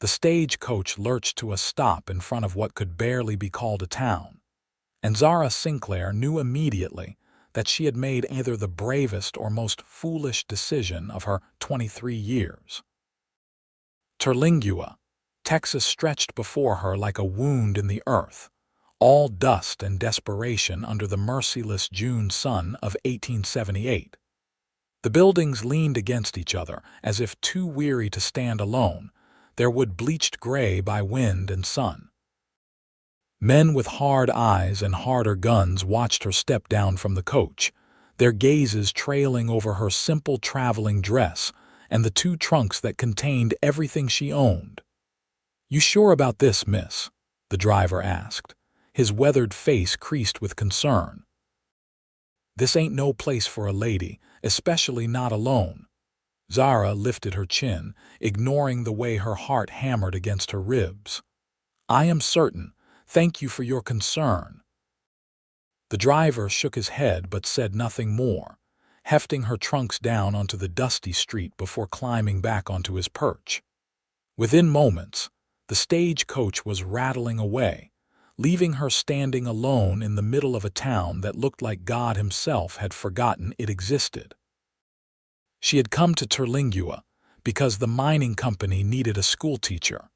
The stagecoach lurched to a stop in front of what could barely be called a town, and Zara Sinclair knew immediately that she had made either the bravest or most foolish decision of her 23 years. Terlingua, Texas stretched before her like a wound in the earth, all dust and desperation under the merciless June sun of 1878. The buildings leaned against each other as if too weary to stand alone, their wood bleached gray by wind and sun. Men with hard eyes and harder guns watched her step down from the coach, their gazes trailing over her simple traveling dress and the 2 trunks that contained everything she owned. "You sure about this, miss?" the driver asked, his weathered face creased with concern. "This ain't no place for a lady, especially not alone." Zara lifted her chin, ignoring the way her heart hammered against her ribs. "I am certain. Thank you for your concern." The driver shook his head but said nothing more, hefting her trunks down onto the dusty street before climbing back onto his perch. Within moments, the stagecoach was rattling away, leaving her standing alone in the middle of a town that looked like God himself had forgotten it existed. She had come to Terlingua because the mining company needed a schoolteacher.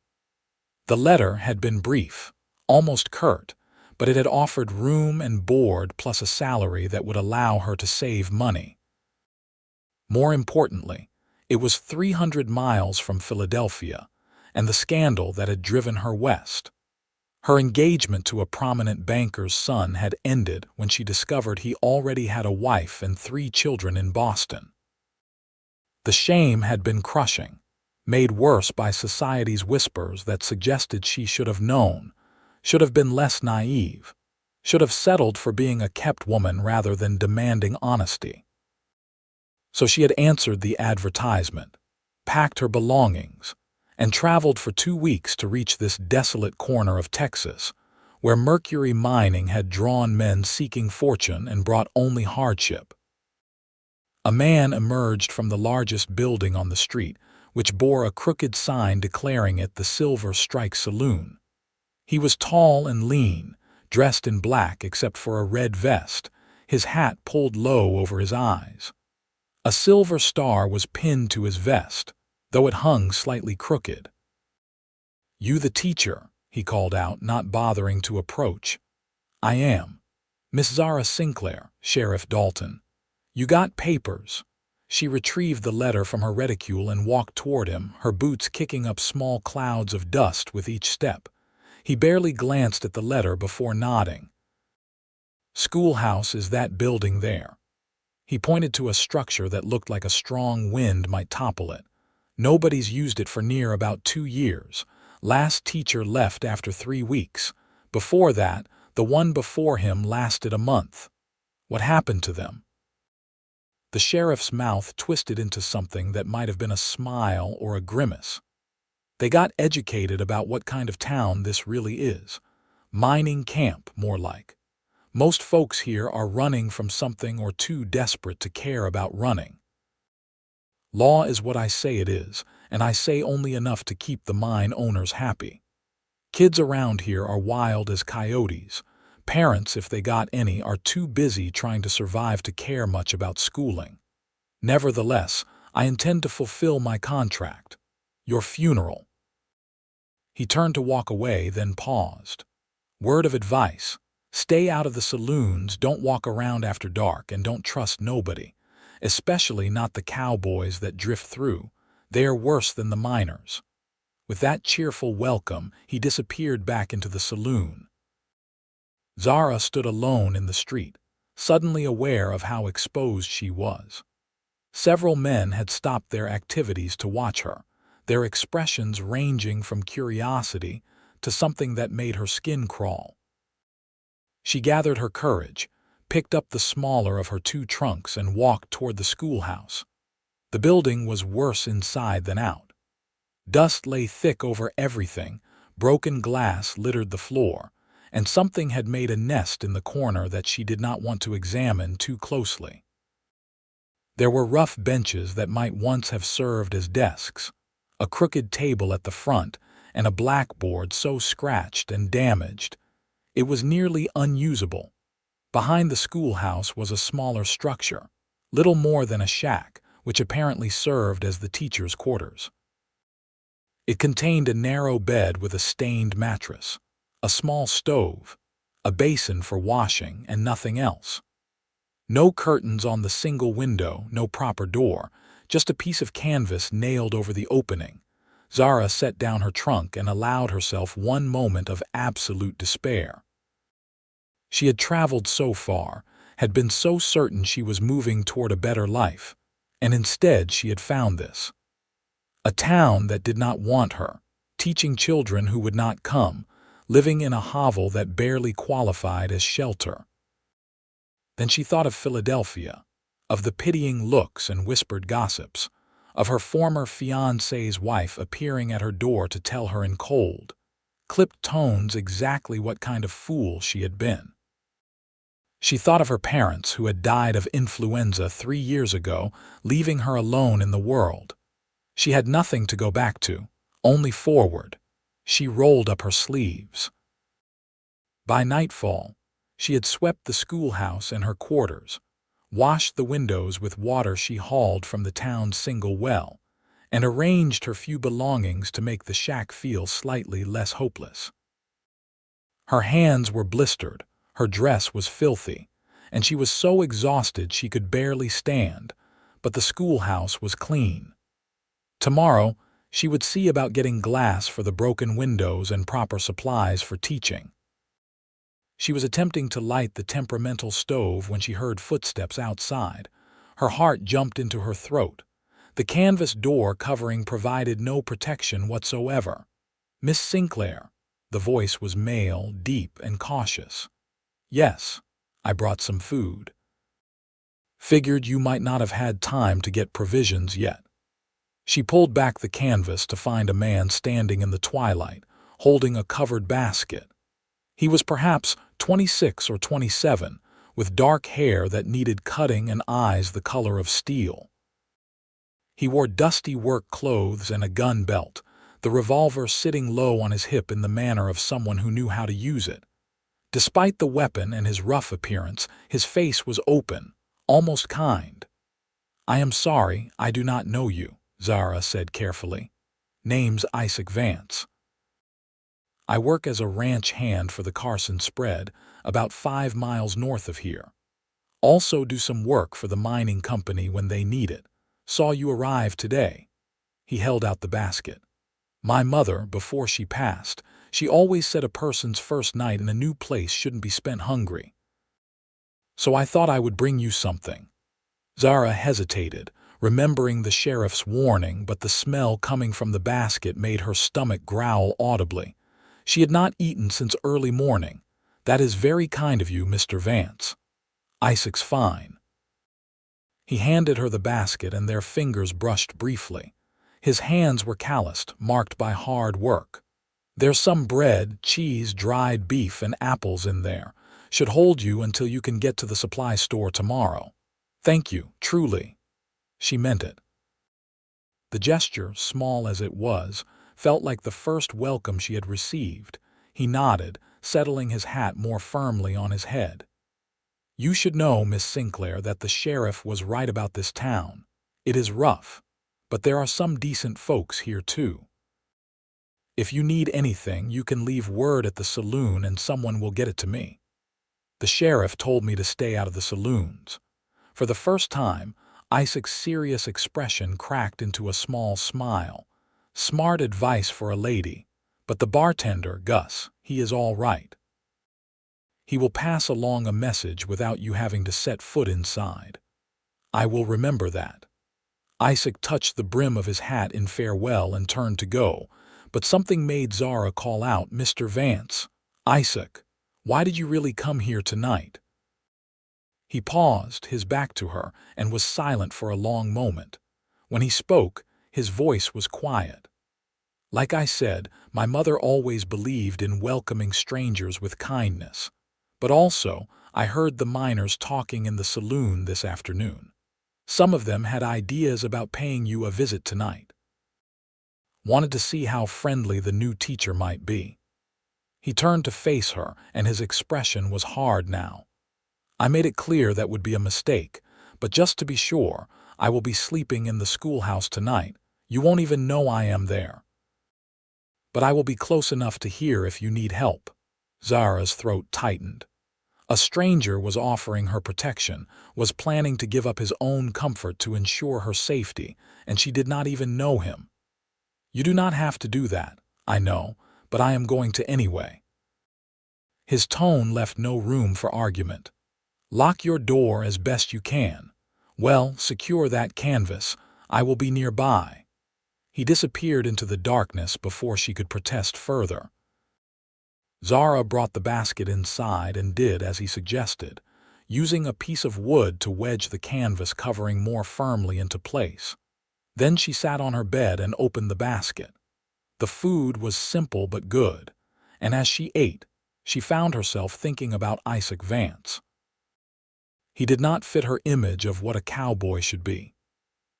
The letter had been brief, almost curt, but it had offered room and board plus a salary that would allow her to save money. More importantly, it was 300 miles from Philadelphia and the scandal that had driven her west. Her engagement to a prominent banker's son had ended when she discovered he already had a wife and 3 children in Boston. The shame had been crushing, made worse by society's whispers that suggested she should have known, should have been less naive, should have settled for being a kept woman rather than demanding honesty. So she had answered the advertisement, packed her belongings, and traveled for 2 weeks to reach this desolate corner of Texas, where mercury mining had drawn men seeking fortune and brought only hardship. A man emerged from the largest building on the street, which bore a crooked sign declaring it the Silver Strike Saloon. He was tall and lean, dressed in black except for a red vest, his hat pulled low over his eyes. A silver star was pinned to his vest, though it hung slightly crooked. "You the teacher?" he called out, not bothering to approach. "I am. Miss Zara Sinclair, Sheriff Dalton. You got papers." She retrieved the letter from her reticule and walked toward him, her boots kicking up small clouds of dust with each step. He barely glanced at the letter before nodding. "Schoolhouse is that building there." He pointed to a structure that looked like a strong wind might topple it. "Nobody's used it for near about 2 years. Last teacher left after 3 weeks. Before that, the one before him lasted a month. What happened to them?" The sheriff's mouth twisted into something that might have been a smile or a grimace. "They got educated about what kind of town this really is. Mining camp, more like. Most folks here are running from something or too desperate to care about running. Law is what I say it is, and I say only enough to keep the mine owners happy. Kids around here are wild as coyotes. Parents, if they got any, are too busy trying to survive to care much about schooling. Nevertheless, I intend to fulfill my contract. Your funeral." He turned to walk away, then paused. "Word of advice. Stay out of the saloons, don't walk around after dark, and don't trust nobody, especially not the cowboys that drift through. They are worse than the miners." With that cheerful welcome, he disappeared back into the saloon. Zara stood alone in the street, suddenly aware of how exposed she was. Several men had stopped their activities to watch her, their expressions ranging from curiosity to something that made her skin crawl. She gathered her courage, picked up the smaller of her 2 trunks and walked toward the schoolhouse. The building was worse inside than out. Dust lay thick over everything, broken glass littered the floor, and something had made a nest in the corner that she did not want to examine too closely. There were rough benches that might once have served as desks, a crooked table at the front, and a blackboard so scratched and damaged it was nearly unusable. Behind the schoolhouse was a smaller structure, little more than a shack, which apparently served as the teachers' quarters. It contained a narrow bed with a stained mattress, a small stove, a basin for washing, and nothing else. No curtains on the single window, no proper door, just a piece of canvas nailed over the opening. Zara set down her trunk and allowed herself one moment of absolute despair. She had traveled so far, had been so certain she was moving toward a better life, and instead she had found this. A town that did not want her, teaching children who would not come, living in a hovel that barely qualified as shelter. Then she thought of Philadelphia, of the pitying looks and whispered gossips, of her former fiancé's wife appearing at her door to tell her in cold, clipped tones exactly what kind of fool she had been. She thought of her parents who had died of influenza 3 years ago, leaving her alone in the world. She had nothing to go back to, only forward. She rolled up her sleeves. By nightfall, she had swept the schoolhouse and her quarters, washed the windows with water she hauled from the town's single well, and arranged her few belongings to make the shack feel slightly less hopeless. Her hands were blistered, her dress was filthy, and she was so exhausted she could barely stand, but the schoolhouse was clean. Tomorrow, she would see about getting glass for the broken windows and proper supplies for teaching. She was attempting to light the temperamental stove when she heard footsteps outside. Her heart jumped into her throat. The canvas door covering provided no protection whatsoever. "Miss Sinclair." The voice was male, deep, and cautious. "Yes, I brought some food. Figured you might not have had time to get provisions yet." She pulled back the canvas to find a man standing in the twilight, holding a covered basket. He was perhaps 26 or 27, with dark hair that needed cutting and eyes the color of steel. He wore dusty work clothes and a gun belt, the revolver sitting low on his hip in the manner of someone who knew how to use it. Despite the weapon and his rough appearance, his face was open, almost kind. "I am sorry, I do not know you," Zara said carefully. "Name's Isaac Vance. I work as a ranch hand for the Carson Spread, about 5 miles north of here. Also do some work for the mining company when they need it. Saw you arrive today." He held out the basket. "My mother, before she passed, she always said a person's first night in a new place shouldn't be spent hungry. So I thought I would bring you something." Zara hesitated, remembering the sheriff's warning, but the smell coming from the basket made her stomach growl audibly. She had not eaten since early morning. "That is very kind of you, Mr. Vance. Isaac's fine." He handed her the basket and their fingers brushed briefly. His hands were calloused, marked by hard work. "There's some bread, cheese, dried beef, and apples in there. Should hold you until you can get to the supply store tomorrow. Thank you, truly." She meant it. The gesture, small as it was, felt like the first welcome she had received. He nodded, settling his hat more firmly on his head. "You should know, Miss Sinclair, that the sheriff was right about this town. It is rough, but there are some decent folks here too. If you need anything, you can leave word at the saloon and someone will get it to me." The sheriff told me to stay out of the saloons. For the first time, Isaac's serious expression cracked into a small smile. "Smart advice for a lady, but the bartender, Gus, he is all right. He will pass along a message without you having to set foot inside." "I will remember that." Isaac touched the brim of his hat in farewell and turned to go, but something made Zara call out, "Mr. Vance, Isaac, why did you really come here tonight?" He paused, his back to her, and was silent for a long moment. When he spoke, his voice was quiet. "Like I said, my mother always believed in welcoming strangers with kindness. But also, I heard the miners talking in the saloon this afternoon. Some of them had ideas about paying you a visit tonight." wanted to see how friendly the new teacher might be. He turned to face her, and his expression was hard now. I made it clear that would be a mistake, but just to be sure, I will be sleeping in the schoolhouse tonight. You won't even know I am there. But I will be close enough to hear if you need help. Zara's throat tightened. A stranger was offering her protection, was planning to give up his own comfort to ensure her safety, and she did not even know him. You do not have to do that, I know, but I am going to anyway. His tone left no room for argument. Lock your door as best you can. Well, secure that canvas. I will be nearby. He disappeared into the darkness before she could protest further. Zara brought the basket inside and did as he suggested, using a piece of wood to wedge the canvas covering more firmly into place. Then she sat on her bed and opened the basket. The food was simple but good, and as she ate, she found herself thinking about Isaac Vance. He did not fit her image of what a cowboy should be.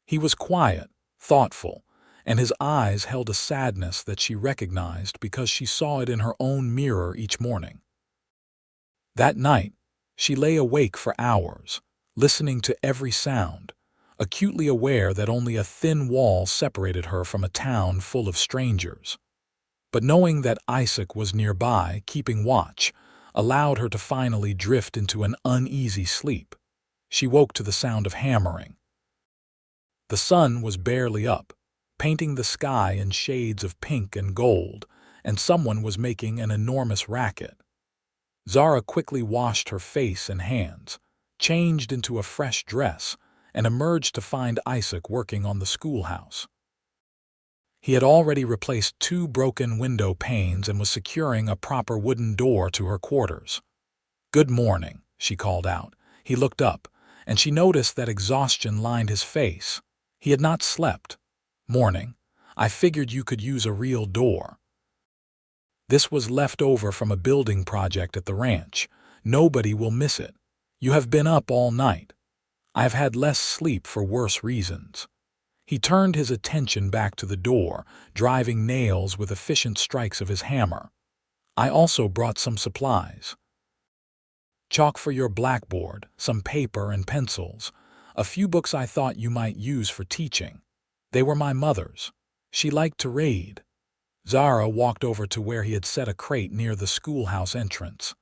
He was quiet, thoughtful, and his eyes held a sadness that she recognized because she saw it in her own mirror each morning. That night, she lay awake for hours, listening to every sound, acutely aware that only a thin wall separated her from a town full of strangers. But knowing that Isaac was nearby, keeping watch, allowed her to finally drift into an uneasy sleep. She woke to the sound of hammering. The sun was barely up, painting the sky in shades of pink and gold, and someone was making an enormous racket. Zara quickly washed her face and hands, changed into a fresh dress, and emerged to find Isaac working on the schoolhouse. He had already replaced 2 broken window panes and was securing a proper wooden door to her quarters. "Good morning," she called out. He looked up, and she noticed that exhaustion lined his face. He had not slept. "Morning. I figured you could use a real door." "This was left over from a building project at the ranch. Nobody will miss it. You have been up all night." "I have had less sleep for worse reasons." He turned his attention back to the door, driving nails with efficient strikes of his hammer. "I also brought some supplies. Chalk for your blackboard, some paper and pencils, a few books I thought you might use for teaching. They were my mother's. She liked to read." Zara walked over to where he had set a crate near the schoolhouse entrance.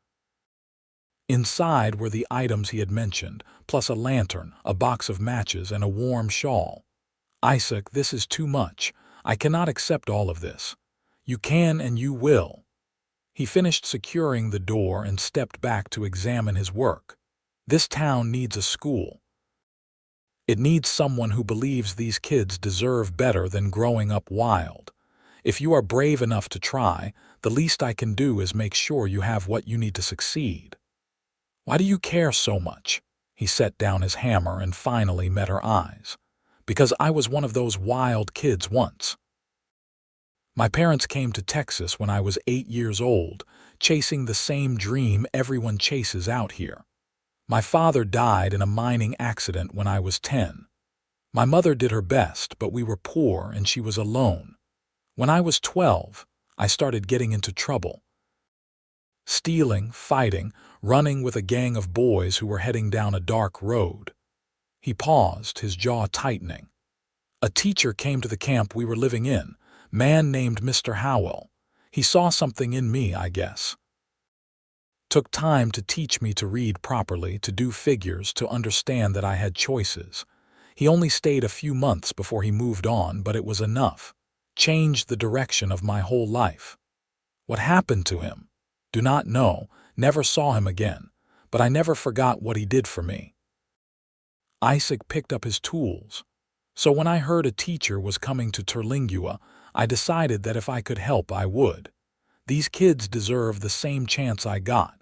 Inside were the items he had mentioned, plus a lantern, a box of matches, and a warm shawl. "Isaac, this is too much. I cannot accept all of this." "You can and you will." He finished securing the door and stepped back to examine his work. "This town needs a school. It needs someone who believes these kids deserve better than growing up wild. If you are brave enough to try, the least I can do is make sure you have what you need to succeed." "Why do you care so much?" He set down his hammer and finally met her eyes. "Because I was one of those wild kids once. My parents came to Texas when I was 8 years old, chasing the same dream everyone chases out here. My father died in a mining accident when I was 10. My mother did her best, but we were poor and she was alone. When I was 12, I started getting into trouble. Stealing, fighting, running with a gang of boys who were heading down a dark road." He paused, his jaw tightening. "A teacher came to the camp we were living in, man named Mr. Howell. He saw something in me, I guess. Took time to teach me to read properly, to do figures, to understand that I had choices. He only stayed a few months before he moved on, but it was enough. Changed the direction of my whole life. What happened to him? Do not know, never saw him again, but I never forgot what he did for me." Isaac picked up his tools. "So when I heard a teacher was coming to Terlingua, I decided that if I could help, I would. These kids deserve the same chance I got."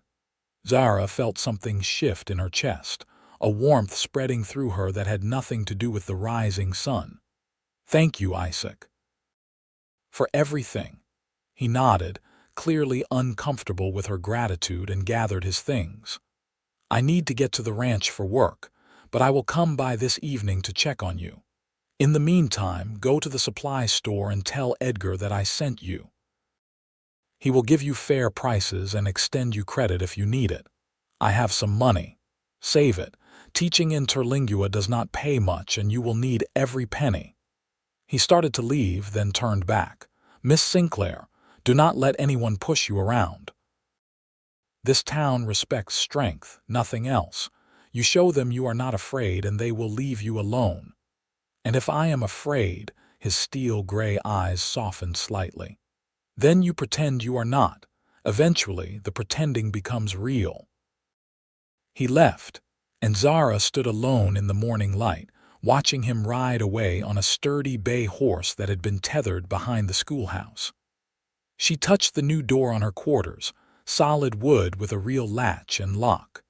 Zara felt something shift in her chest, a warmth spreading through her that had nothing to do with the rising sun. "Thank you, Isaac." "For everything." He nodded, clearly uncomfortable with her gratitude, and gathered his things. "I need to get to the ranch for work, but I will come by this evening to check on you. In the meantime, go to the supply store and tell Edgar that I sent you. He will give you fair prices and extend you credit if you need it. I have some money. Save it. Teaching in Terlingua does not pay much and you will need every penny." He started to leave, then turned back. "Miss Sinclair, do not let anyone push you around. This town respects strength, nothing else. You show them you are not afraid and they will leave you alone. And if I am afraid," his steel gray eyes softened slightly, "then you pretend you are not. Eventually, the pretending becomes real." He left, and Zara stood alone in the morning light, watching him ride away on a sturdy bay horse that had been tethered behind the schoolhouse. She touched the new door on her quarters, solid wood with a real latch and lock.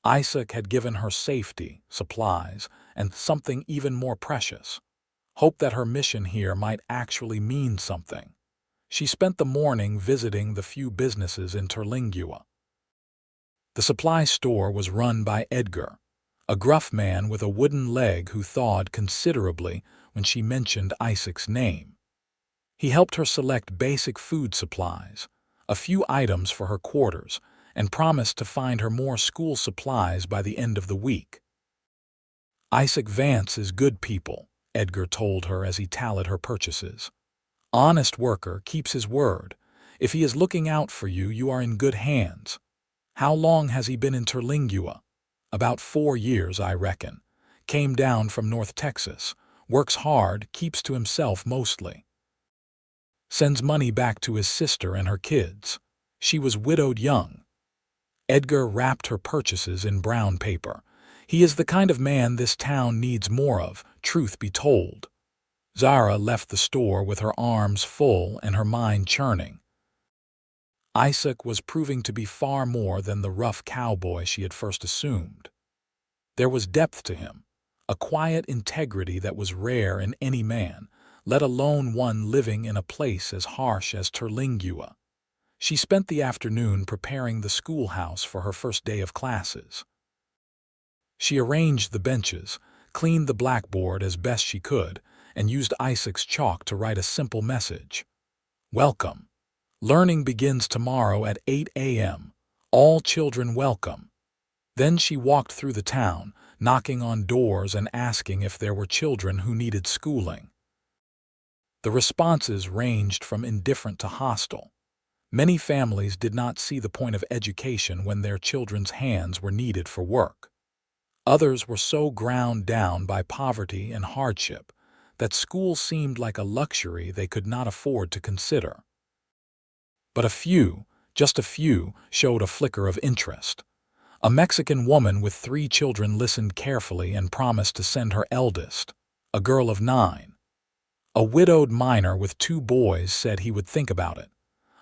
Isaac had given her safety, supplies, and something even more precious. Hope that her mission here might actually mean something. She spent the morning visiting the few businesses in Terlingua. The supply store was run by Edgar, a gruff man with a wooden leg who thawed considerably when she mentioned Isaac's name. He helped her select basic food supplies, a few items for her quarters, and promised to find her more school supplies by the end of the week. "Isaac Vance is good people," Edgar told her as he tallied her purchases. "Honest worker, keeps his word. If he is looking out for you, you are in good hands. How long has he been in Terlingua?" "About 4 years, I reckon. Came down from North Texas. Works hard, keeps to himself mostly. Sends money back to his sister and her kids. She was widowed young." Edgar wrapped her purchases in brown paper. "He is the kind of man this town needs more of, truth be told." Zara left the store with her arms full and her mind churning. Isaac was proving to be far more than the rough cowboy she had first assumed. There was depth to him, a quiet integrity that was rare in any man, let alone one living in a place as harsh as Terlingua. She spent the afternoon preparing the schoolhouse for her first day of classes. She arranged the benches, cleaned the blackboard as best she could, and used Isaac's chalk to write a simple message. "Welcome. Learning begins tomorrow at 8 a.m. All children welcome." Then she walked through the town, knocking on doors and asking if there were children who needed schooling. The responses ranged from indifferent to hostile. Many families did not see the point of education when their children's hands were needed for work. Others were so ground down by poverty and hardship that school seemed like a luxury they could not afford to consider. But a few, just a few, showed a flicker of interest. A Mexican woman with 3 children listened carefully and promised to send her eldest, a girl of 9. A widowed miner with 2 boys said he would think about it.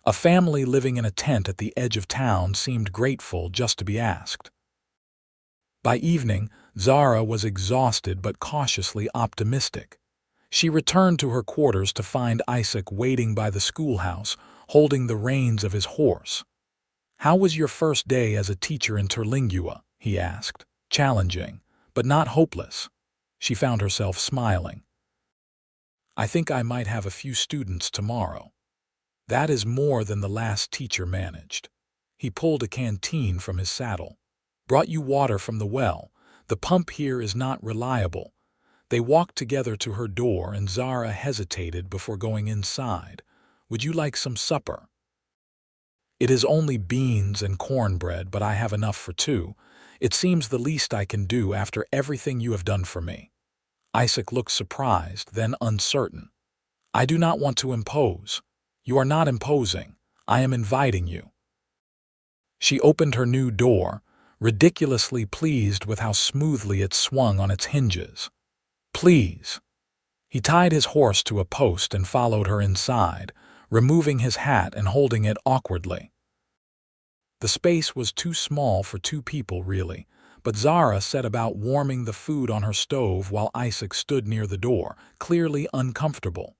A family living in a tent at the edge of town seemed grateful just to be asked. By evening, Zara was exhausted but cautiously optimistic. She returned to her quarters to find Isaac waiting by the schoolhouse, holding the reins of his horse. "How was your first day as a teacher in Terlingua?" he asked, challenging, but not hopeless. She found herself smiling. "I think I might have a few students tomorrow. That is more than the last teacher managed." He pulled a canteen from his saddle. "Brought you water from the well. The pump here is not reliable." They walked together to her door and Zara hesitated before going inside. "Would you like some supper?" "It is only beans and cornbread, but I have enough for 2. It seems the least I can do after everything you have done for me." Isaac looked surprised, then uncertain. "I do not want to impose." "You are not imposing. I am inviting you." She opened her new door, ridiculously pleased with how smoothly it swung on its hinges. "Please." He tied his horse to a post and followed her inside, removing his hat and holding it awkwardly. The space was too small for 2 people, really, but Zara set about warming the food on her stove while Isaac stood near the door, clearly uncomfortable.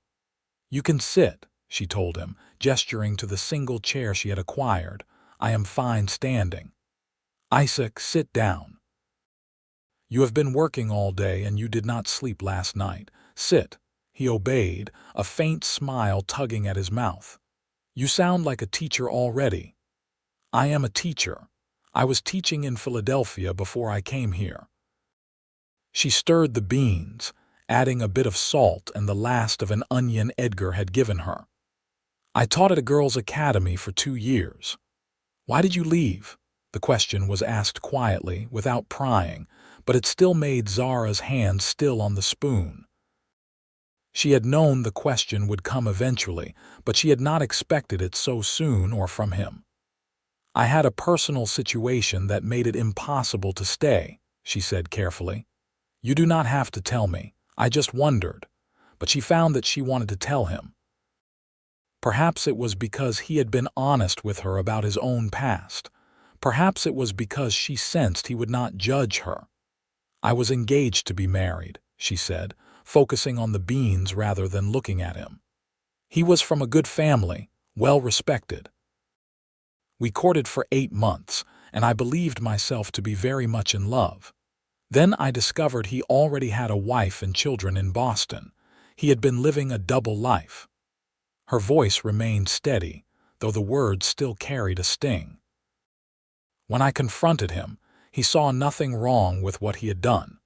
"You can sit," she told him, gesturing to the single chair she had acquired. "I am fine standing." "Isaac, sit down." You have been working all day and you did not sleep last night. Sit. He obeyed, a faint smile tugging at his mouth. You sound like a teacher already. I am a teacher. I was teaching in Philadelphia before I came here. She stirred the beans, adding a bit of salt and the last of an onion Edgar had given her. I taught at a girls' academy for 2 years. Why did you leave? The question was asked quietly, without prying, but it still made Zara's hand still on the spoon. She had known the question would come eventually, but she had not expected it so soon or from him. I had a personal situation that made it impossible to stay, she said carefully. You do not have to tell me. I just wondered. But she found that she wanted to tell him. Perhaps it was because he had been honest with her about his own past. Perhaps it was because she sensed he would not judge her. I was engaged to be married, she said, focusing on the beans rather than looking at him. He was from a good family, well respected. We courted for 8 months, and I believed myself to be very much in love. Then I discovered he already had a wife and children in Boston. He had been living a double life. Her voice remained steady, though the words still carried a sting. When I confronted him, he saw nothing wrong with what he had done.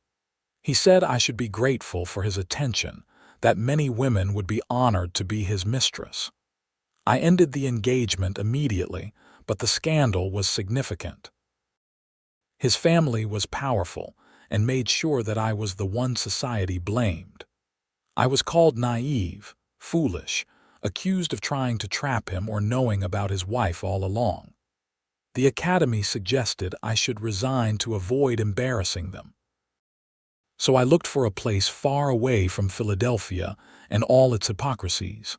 He said I should be grateful for his attention, that many women would be honored to be his mistress. I ended the engagement immediately, but the scandal was significant. His family was powerful and made sure that I was the one society blamed. I was called naive, foolish, accused of trying to trap him or knowing about his wife all along. The academy suggested I should resign to avoid embarrassing them. So I looked for a place far away from Philadelphia and all its hypocrisies.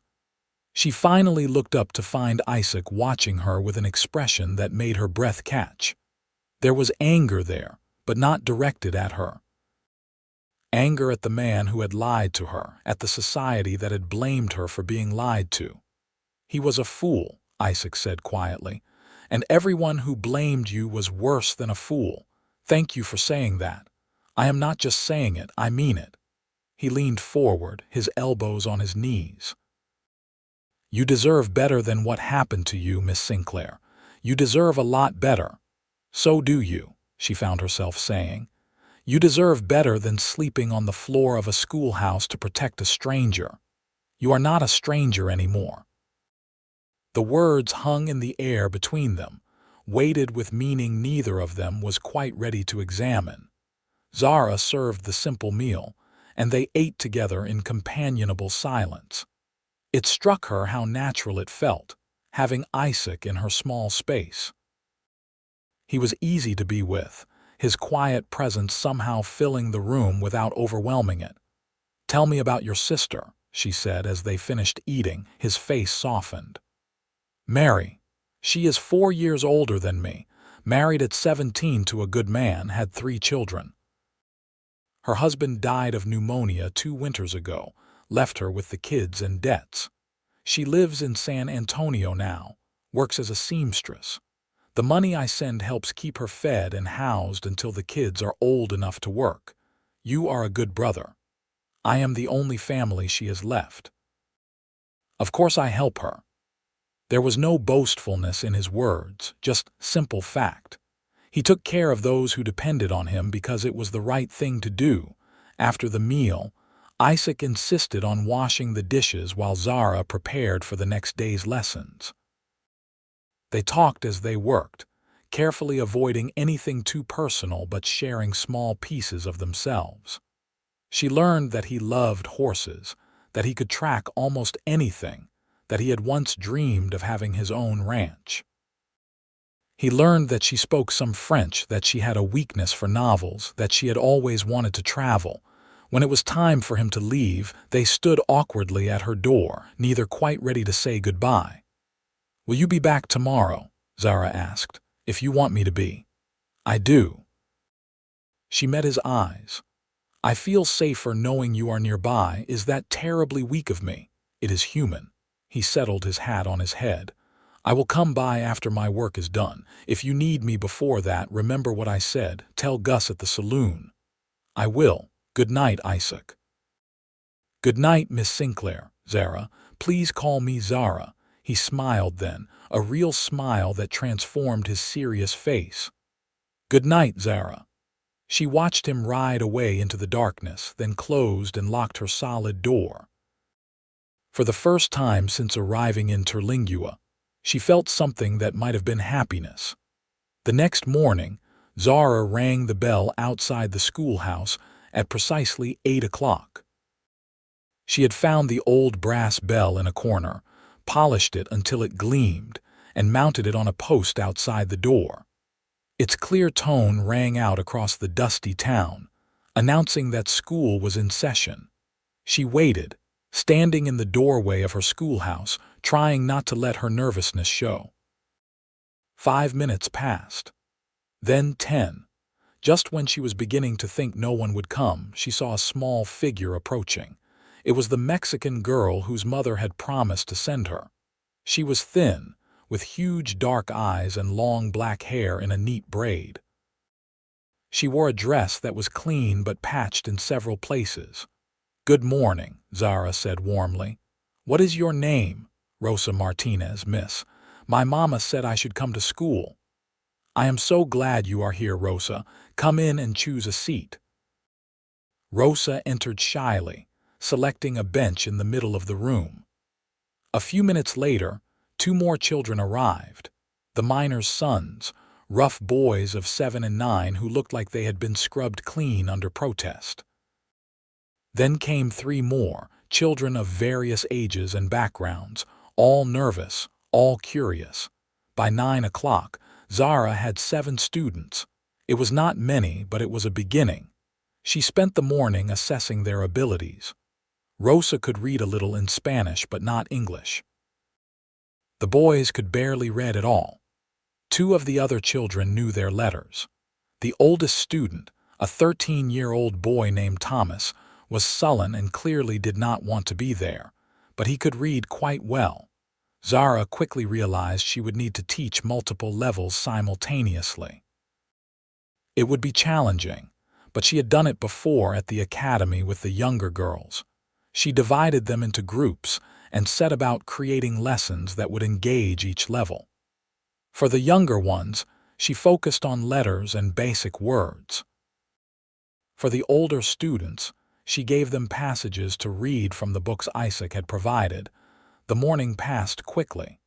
She finally looked up to find Isaac watching her with an expression that made her breath catch. There was anger there, but not directed at her. Anger at the man who had lied to her, at the society that had blamed her for being lied to. He was a fool, Isaac said quietly, and everyone who blamed you was worse than a fool. Thank you for saying that. I am not just saying it, I mean it. He leaned forward, his elbows on his knees. You deserve better than what happened to you, Miss Sinclair. You deserve a lot better. So do you, she found herself saying. You deserve better than sleeping on the floor of a schoolhouse to protect a stranger. You are not a stranger anymore. The words hung in the air between them, weighted with meaning neither of them was quite ready to examine. Zara served the simple meal, and they ate together in companionable silence. It struck her how natural it felt, having Isaac in her small space. He was easy to be with, his quiet presence somehow filling the room without overwhelming it. Tell me about your sister, she said as they finished eating, his face softened. Mary. She is 4 years older than me, married at 17 to a good man, had 3 children. Her husband died of pneumonia 2 winters ago, left her with the kids and debts. She lives in San Antonio now, works as a seamstress. The money I send helps keep her fed and housed until the kids are old enough to work. You are a good brother. I am the only family she has left. Of course I help her. There was no boastfulness in his words, just simple fact. He took care of those who depended on him because it was the right thing to do. After the meal, Isaac insisted on washing the dishes while Zara prepared for the next day's lessons. They talked as they worked, carefully avoiding anything too personal but sharing small pieces of themselves. She learned that he loved horses, that he could track almost anything, that he had once dreamed of having his own ranch. He learned that she spoke some French, that she had a weakness for novels, that she had always wanted to travel. When it was time for him to leave, they stood awkwardly at her door, neither quite ready to say goodbye. Will you be back tomorrow? Zara asked. If you want me to be. I do. She met his eyes. I feel safer knowing you are nearby. Is that terribly weak of me? It is human. He settled his hat on his head. I will come by after my work is done. If you need me before that, remember what I said. Tell Gus at the saloon. I will. Good night, Isaac. Good night, Miss Sinclair. Zara, please call me Zara. He smiled then, a real smile that transformed his serious face. Good night, Zara. She watched him ride away into the darkness, then closed and locked her solid door. For the first time since arriving in Terlingua, she felt something that might have been happiness. The next morning, Zara rang the bell outside the schoolhouse at precisely 8 o'clock. She had found the old brass bell in a corner, polished it until it gleamed, and mounted it on a post outside the door. Its clear tone rang out across the dusty town, announcing that school was in session. She waited, standing in the doorway of her schoolhouse, trying not to let her nervousness show. 5 minutes passed. Then 10. Just when she was beginning to think no one would come, she saw a small figure approaching. It was the Mexican girl whose mother had promised to send her. She was thin, with huge dark eyes and long black hair in a neat braid. She wore a dress that was clean but patched in several places. "Good morning," Zara said warmly. "What is your name?" "Rosa Martinez, miss. My mama said I should come to school." "I am so glad you are here, Rosa. Come in and choose a seat." Rosa entered shyly, selecting a bench in the middle of the room. A few minutes later, 2 more children arrived, the miners' sons, rough boys of 7 and 9 who looked like they had been scrubbed clean under protest. Then came 3 more, children of various ages and backgrounds, all nervous, all curious. By 9 o'clock, Zara had 7 students. It was not many, but it was a beginning. She spent the morning assessing their abilities. Rosa could read a little in Spanish, but not English. The boys could barely read at all. 2 of the other children knew their letters. The oldest student, a 13-year-old boy named Thomas, was sullen and clearly did not want to be there, but he could read quite well. Zara quickly realized she would need to teach multiple levels simultaneously. It would be challenging, but she had done it before at the academy with the younger girls. She divided them into groups and set about creating lessons that would engage each level. For the younger ones, she focused on letters and basic words. For the older students, she gave them passages to read from the books Isaac had provided. The morning passed quickly.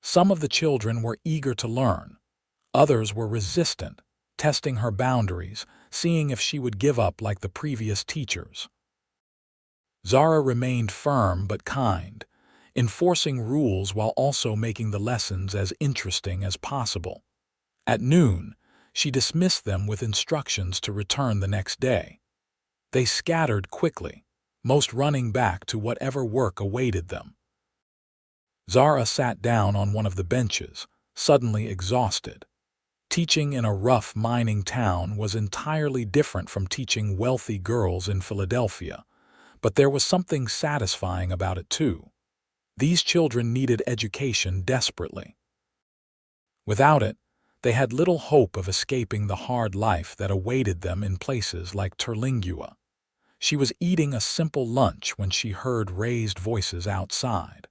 Some of the children were eager to learn. Others were resistant, testing her boundaries, seeing if she would give up like the previous teachers. Zara remained firm but kind, enforcing rules while also making the lessons as interesting as possible. At noon, she dismissed them with instructions to return the next day. They scattered quickly, most running back to whatever work awaited them. Zara sat down on one of the benches, suddenly exhausted. Teaching in a rough mining town was entirely different from teaching wealthy girls in Philadelphia, but there was something satisfying about it too. These children needed education desperately. Without it, they had little hope of escaping the hard life that awaited them in places like Terlingua. She was eating a simple lunch when she heard raised voices outside.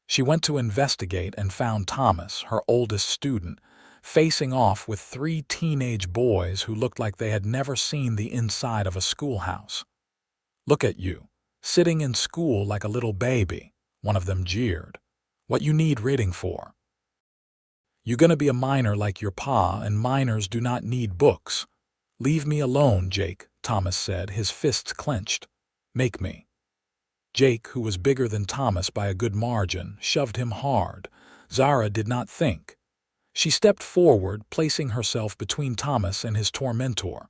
She went to investigate and found Thomas, her oldest student, facing off with 3 teenage boys who looked like they had never seen the inside of a schoolhouse. "Look at you, sitting in school like a little baby," one of them jeered. "What you need reading for? You gonna be a miner like your pa, and miners do not need books." "Leave me alone, Jake," Thomas said, his fists clenched. "Make me." Jake, who was bigger than Thomas by a good margin, shoved him hard. Zara did not think. She stepped forward, placing herself between Thomas and his tormentor.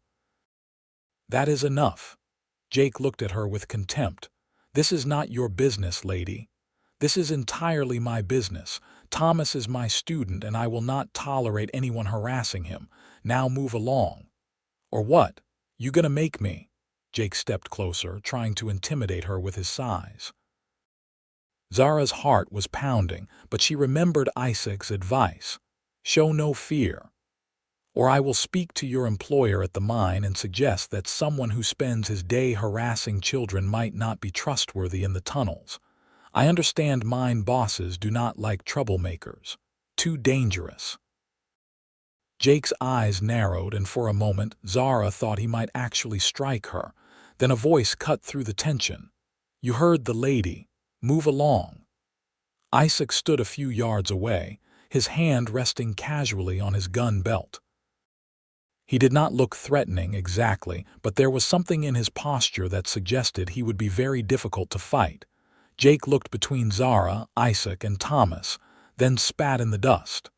"That is enough." Jake looked at her with contempt. "This is not your business, lady. This is entirely my business. Thomas is my student, and I will not tolerate anyone harassing him. Now move along." "Or what? You gonna make me?" Jake stepped closer, trying to intimidate her with his size. Zara's heart was pounding, but she remembered Isaac's advice. Show no fear. or I will speak to your employer at the mine and suggest that someone who spends his day harassing children might not be trustworthy in the tunnels. I understand mine bosses do not like troublemakers. Too dangerous." Jake's eyes narrowed, and for a moment Zara thought he might actually strike her. Then a voice cut through the tension. "You heard the lady. Move along." Isaac stood a few yards away, his hand resting casually on his gun belt. He did not look threatening exactly, but there was something in his posture that suggested he would be very difficult to fight. Jake looked between Zara, Isaac, and Thomas, then spat in the dust.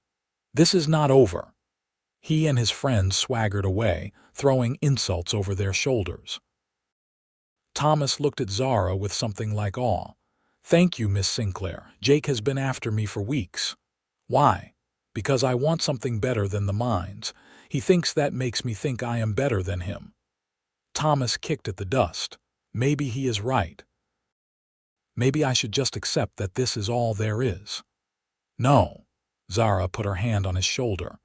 "This is not over." He and his friends swaggered away, throwing insults over their shoulders. Thomas looked at Zara with something like awe. "Thank you, Miss Sinclair. Jake has been after me for weeks." "Why?" "Because I want something better than the mines. He thinks that makes me think I am better than him." Thomas kicked at the dust. "Maybe he is right. Maybe I should just accept that this is all there is." "No." Zara put her hand on his shoulder.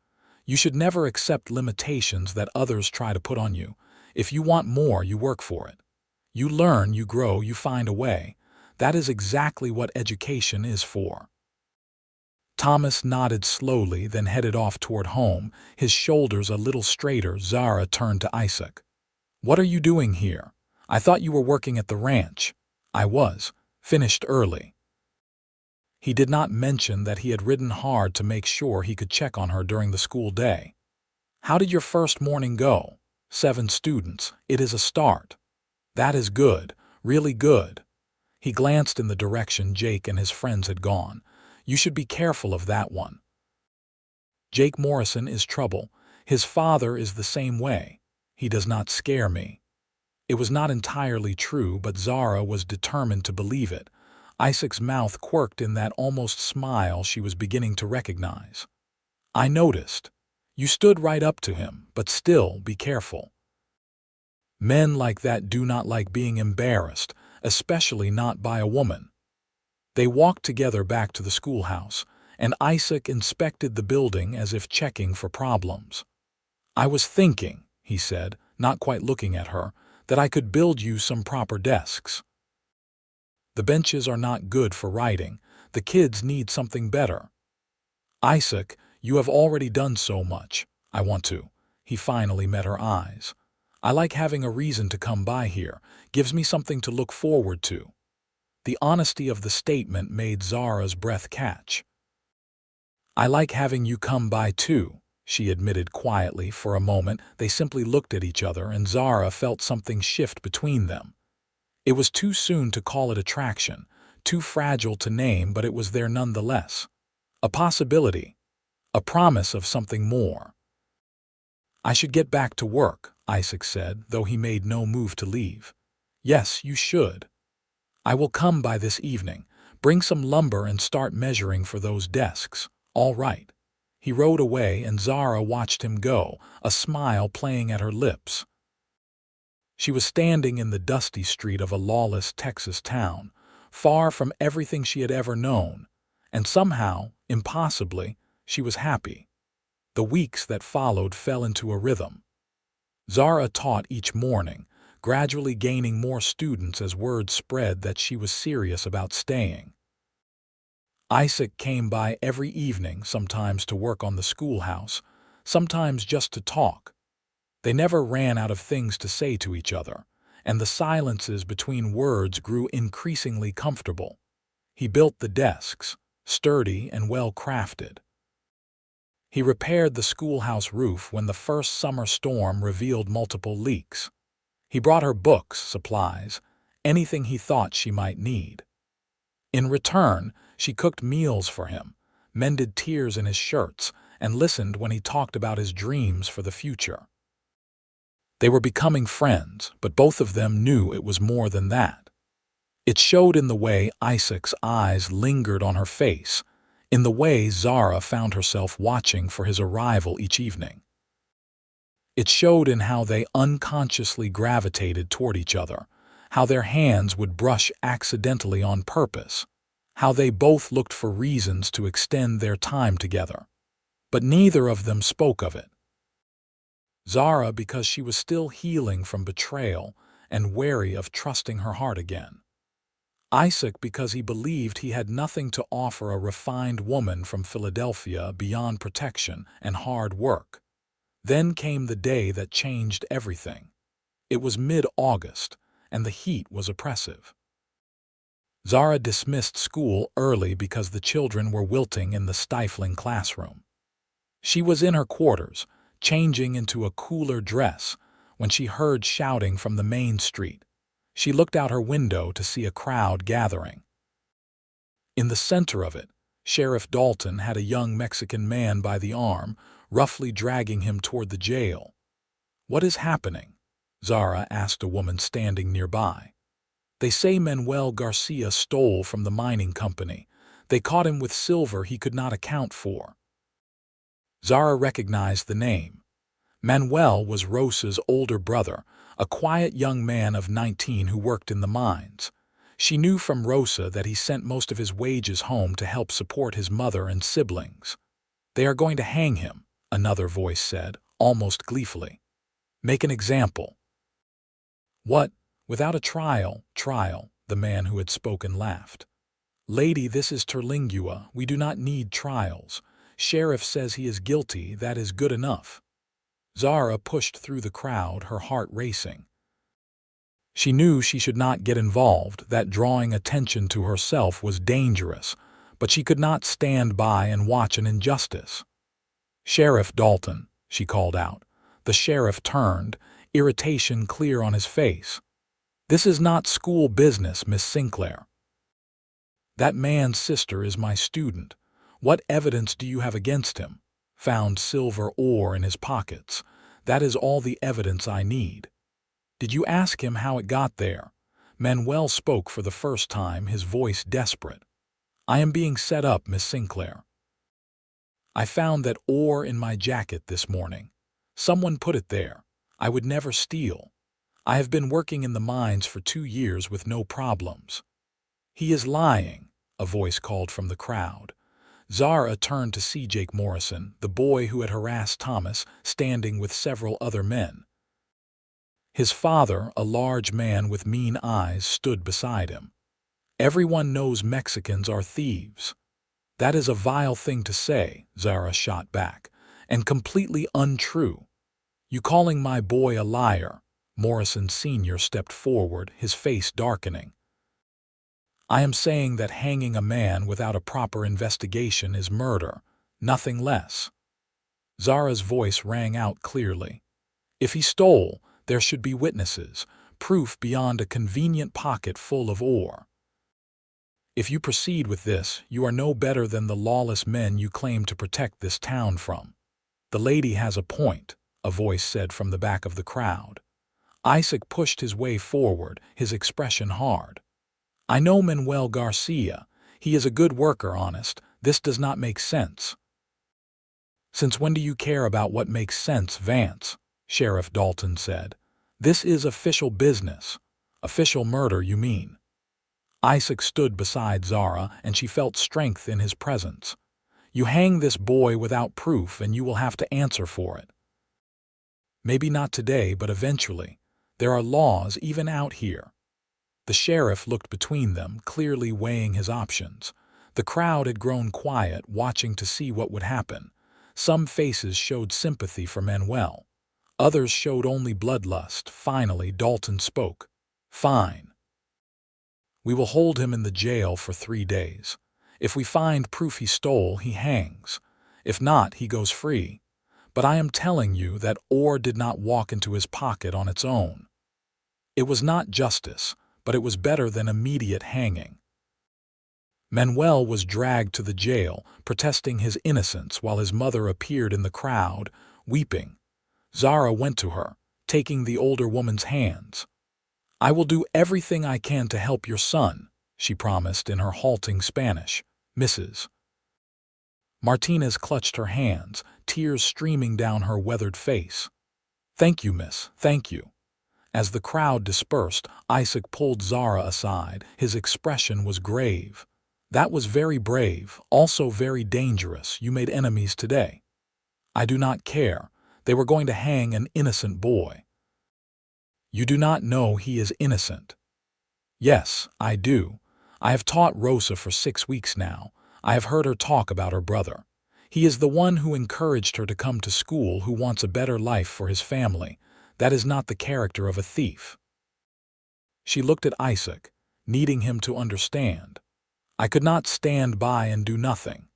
"You should never accept limitations that others try to put on you. If you want more, you work for it. You learn, you grow, you find a way. That is exactly what education is for." Thomas nodded slowly, then headed off toward home, his shoulders a little straighter. Zara turned to Isaac. "What are you doing here? I thought you were working at the ranch." "I was. Finished early." He did not mention that he had ridden hard to make sure he could check on her during the school day. "How did your first morning go?" 7 students. It is a start." "That is good, really good." He glanced in the direction Jake and his friends had gone. "You should be careful of that one. Jake Morrison is trouble. His father is the same way. He does not scare me." It was not entirely true, but Zara was determined to believe it. Isaac's mouth quirked in that almost smile she was beginning to recognize. "I noticed. You stood right up to him, but still, be careful. Men like that do not like being embarrassed, especially not by a woman." They walked together back to the schoolhouse, and Isaac inspected the building as if checking for problems. "I was thinking," he said, not quite looking at her, "that I could build you some proper desks. The benches are not good for writing. The kids need something better." "Isaac, you have already done so much. I want to." He finally met her eyes. "I like having a reason to come by here. Gives me something to look forward to." The honesty of the statement made Zara's breath catch. "I like having you come by too," she admitted quietly. For a moment, they simply looked at each other, and Zara felt something shift between them. It was too soon to call it attraction, too fragile to name, but it was there nonetheless. A possibility, a promise of something more. "I should get back to work," Isaac said, though he made no move to leave. "Yes, you should. I will come by this evening. Bring some lumber and start measuring for those desks." "All right." He rode away, and Zara watched him go, a smile playing at her lips. She was standing in the dusty street of a lawless Texas town, far from everything she had ever known, and somehow, impossibly, she was happy. The weeks that followed fell into a rhythm. Zara taught each morning, gradually gaining more students as word spread that she was serious about staying. Isaac came by every evening, sometimes to work on the schoolhouse, sometimes just to talk. They never ran out of things to say to each other, and the silences between words grew increasingly comfortable. He built the desks, sturdy and well-crafted. He repaired the schoolhouse roof when the first summer storm revealed multiple leaks. He brought her books, supplies, anything he thought she might need. In return, she cooked meals for him, mended tears in his shirts, and listened when he talked about his dreams for the future. They were becoming friends, but both of them knew it was more than that. It showed in the way Isaac's eyes lingered on her face, in the way Zara found herself watching for his arrival each evening. It showed in how they unconsciously gravitated toward each other, how their hands would brush accidentally on purpose, how they both looked for reasons to extend their time together. But neither of them spoke of it. Zara because she was still healing from betrayal and wary of trusting her heart again. Isaac because he believed he had nothing to offer a refined woman from Philadelphia beyond protection and hard work. Then came the day that changed everything. It was mid-August, and the heat was oppressive. Zara dismissed school early because the children were wilting in the stifling classroom. She was in her quarters, changing into a cooler dress, when she heard shouting from the main street. She looked out her window to see a crowd gathering. In the center of it, Sheriff Dalton had a young Mexican man by the arm, roughly dragging him toward the jail. "What is happening?" Zara asked a woman standing nearby. "They say Manuel Garcia stole from the mining company. They caught him with silver he could not account for." Zara recognized the name. Manuel was Rosa's older brother, a quiet young man of 19 who worked in the mines. She knew from Rosa that he sent most of his wages home to help support his mother and siblings. "They are going to hang him," another voice said, almost gleefully. "Make an example." "What? Without a trial?" The man who had spoken laughed. "Lady, this is Terlingua. We do not need trials. Sheriff says he is guilty, that is good enough." Zara pushed through the crowd, her heart racing. She knew she should not get involved, that drawing attention to herself was dangerous, but she could not stand by and watch an injustice. "Sheriff Dalton," she called out. The sheriff turned, irritation clear on his face. "This is not school business, Miss Sinclair. That man's sister is my student. What evidence do you have against him? Found silver ore in his pockets. That is all the evidence I need." "Did you ask him how it got there?" Manuel spoke for the first time, his voice desperate. "I am being set up, Miss Sinclair. I found that ore in my jacket this morning. Someone put it there. I would never steal. I have been working in the mines for 2 years with no problems." "He is lying," a voice called from the crowd. Zara turned to see Jake Morrison, the boy who had harassed Thomas, standing with several other men. His father, a large man with mean eyes, stood beside him. "Everyone knows Mexicans are thieves." "That is a vile thing to say," Zara shot back, "and completely untrue." "You calling my boy a liar?" Morrison Sr. stepped forward, his face darkening. "I am saying that hanging a man without a proper investigation is murder, nothing less." Zara's voice rang out clearly. "If he stole, there should be witnesses, proof beyond a convenient pocket full of ore. If you proceed with this, you are no better than the lawless men you claim to protect this town from." "The lady has a point," a voice said from the back of the crowd. Isaac pushed his way forward, his expression hard. "I know Manuel Garcia. He is a good worker, honest. This does not make sense." "Since when do you care about what makes sense, Vance?" Sheriff Dalton said. "This is official business." "Official murder, you mean?" Isaac stood beside Zara, and she felt strength in his presence. "You hang this boy without proof, and you will have to answer for it. Maybe not today, but eventually. There are laws even out here." The sheriff looked between them, clearly weighing his options. The crowd had grown quiet, watching to see what would happen. Some faces showed sympathy for Manuel. Others showed only bloodlust. Finally, Dalton spoke. "Fine. We will hold him in the jail for 3 days. If we find proof he stole, he hangs. If not, he goes free. But I am telling you that ore did not walk into his pocket on its own. It was not justice, but it was better than immediate hanging." Manuel was dragged to the jail, protesting his innocence while his mother appeared in the crowd, weeping. Zara went to her, taking the older woman's hands. "I will do everything I can to help your son," she promised in her halting Spanish. "Mrs. Martinez clutched her hands, tears streaming down her weathered face. "Thank you, miss, thank you." As the crowd dispersed, Isaac pulled Zara aside. His expression was grave. "That was very brave, also very dangerous. You made enemies today." "I do not care. They were going to hang an innocent boy. You do not know he is innocent. Yes, I do. I have taught Rosa for 6 weeks now. I have heard her talk about her brother. He is the one who encouraged her to come to school, who wants a better life for his family. That is not the character of a thief. She looked at Isaac, needing him to understand. I could not stand by and do nothing.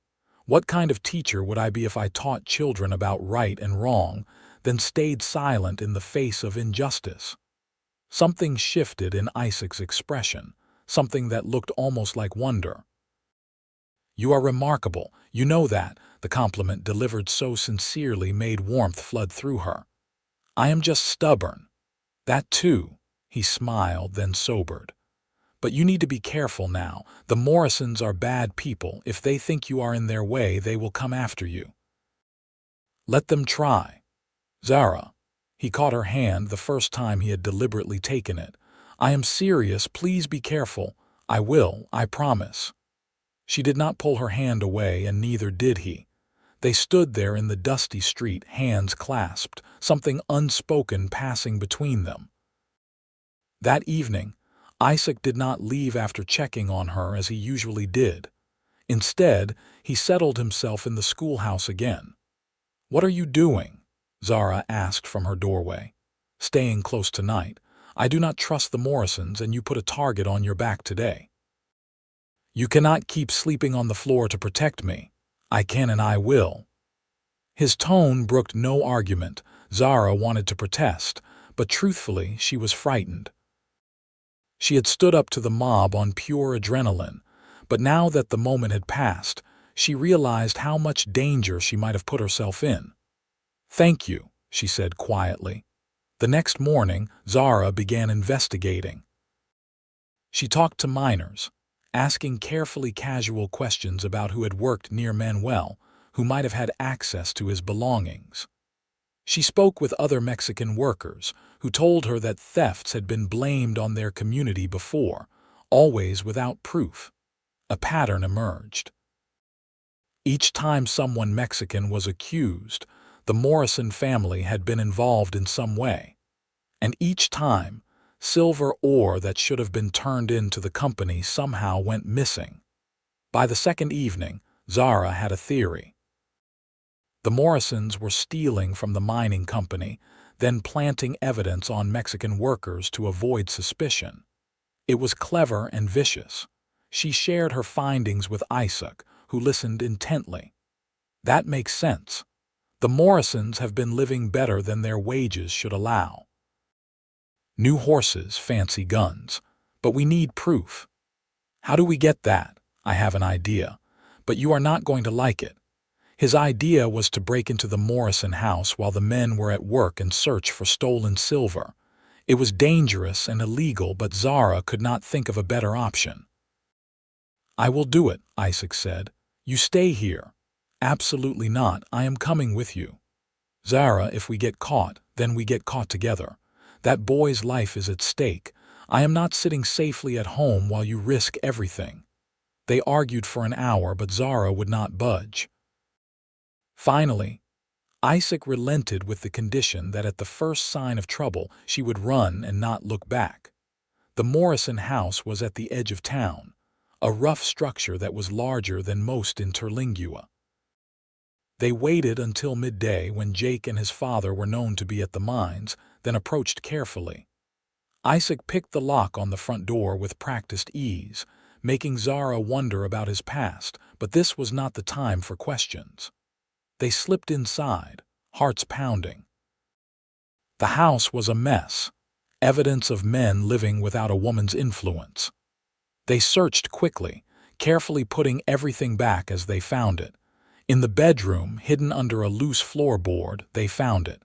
What kind of teacher would I be if I taught children about right and wrong, then stayed silent in the face of injustice? Something shifted in Isaac's expression, something that looked almost like wonder. You are remarkable, you know that. The compliment delivered so sincerely made warmth flood through her. I am just stubborn. That too. He smiled, then sobered. But you need to be careful now. The Morrisons are bad people. If they think you are in their way, they will come after you. Let them try. Zara. He caught her hand the first time he had deliberately taken it. I am serious. Please be careful. I will, I promise. She did not pull her hand away, and neither did he. They stood there in the dusty street, hands clasped, something unspoken passing between them. That evening, Isaac did not leave after checking on her as he usually did. Instead, he settled himself in the schoolhouse again. What are you doing? Zara asked from her doorway. Staying close tonight. I do not trust the Morrisons, and you put a target on your back today. You cannot keep sleeping on the floor to protect me. I can and I will. His tone brooked no argument. Zara wanted to protest, but truthfully, she was frightened. She had stood up to the mob on pure adrenaline, but now that the moment had passed, she realized how much danger she might have put herself in. Thank you, she said quietly. The next morning, Zara began investigating. She talked to minors, asking carefully casual questions about who had worked near Manuel, who might have had access to his belongings. She spoke with other Mexican workers, who told her that thefts had been blamed on their community before, always without proof. A pattern emerged. Each time someone Mexican was accused, the Morrison family had been involved in some way. And each time, silver ore that should have been turned into the company somehow went missing. By the second evening, Zara had a theory. The Morrisons were stealing from the mining company, then planting evidence on Mexican workers to avoid suspicion. It was clever and vicious. She shared her findings with Isaac, who listened intently. That makes sense. The Morrisons have been living better than their wages should allow. New horses, fancy guns. But we need proof. How do we get that? I have an idea. But you are not going to like it. His idea was to break into the Morrison house while the men were at work and search for stolen silver. It was dangerous and illegal, but Zara could not think of a better option. I will do it, Isaac said. You stay here. Absolutely not. I am coming with you. Zara, if we get caught, then we get caught together. That boy's life is at stake. I am not sitting safely at home while you risk everything. They argued for an hour, but Zara would not budge. Finally, Isaac relented with the condition that at the first sign of trouble she would run and not look back. The Morrison house was at the edge of town, a rough structure that was larger than most in Terlingua. They waited until midday when Jake and his father were known to be at the mines, then approached carefully. Isaac picked the lock on the front door with practiced ease, making Zara wonder about his past, but this was not the time for questions. They slipped inside, hearts pounding. The house was a mess, evidence of men living without a woman's influence. They searched quickly, carefully putting everything back as they found it. In the bedroom, hidden under a loose floorboard, they found it.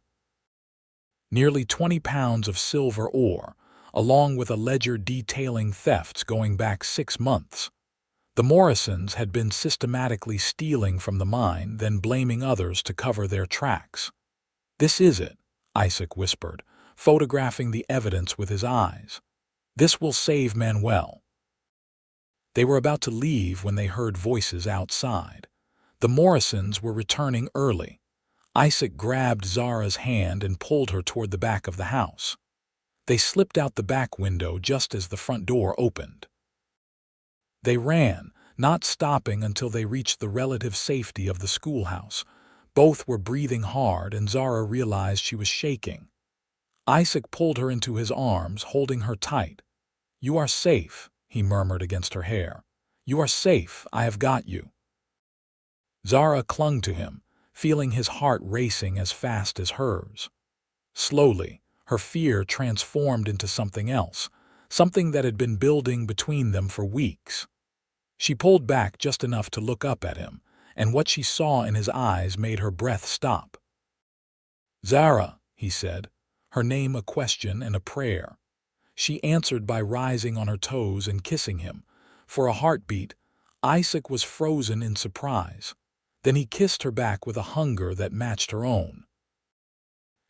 Nearly 20 pounds of silver ore, along with a ledger detailing thefts going back 6 months. The Morrisons had been systematically stealing from the mine, then blaming others to cover their tracks. This is it, Isaac whispered, photographing the evidence with his eyes. This will save Manuel. They were about to leave when they heard voices outside. The Morrisons were returning early. Isaac grabbed Zara's hand and pulled her toward the back of the house. They slipped out the back window just as the front door opened. They ran, not stopping until they reached the relative safety of the schoolhouse. Both were breathing hard, and Zara realized she was shaking. Isaac pulled her into his arms, holding her tight. "You are safe," he murmured against her hair. "You are safe, I have got you." Zara clung to him, feeling his heart racing as fast as hers. Slowly, her fear transformed into something else, something that had been building between them for weeks. She pulled back just enough to look up at him, and what she saw in his eyes made her breath stop. "Zara," he said, her name a question and a prayer. She answered by rising on her toes and kissing him. For a heartbeat, Isaac was frozen in surprise. Then he kissed her back with a hunger that matched her own.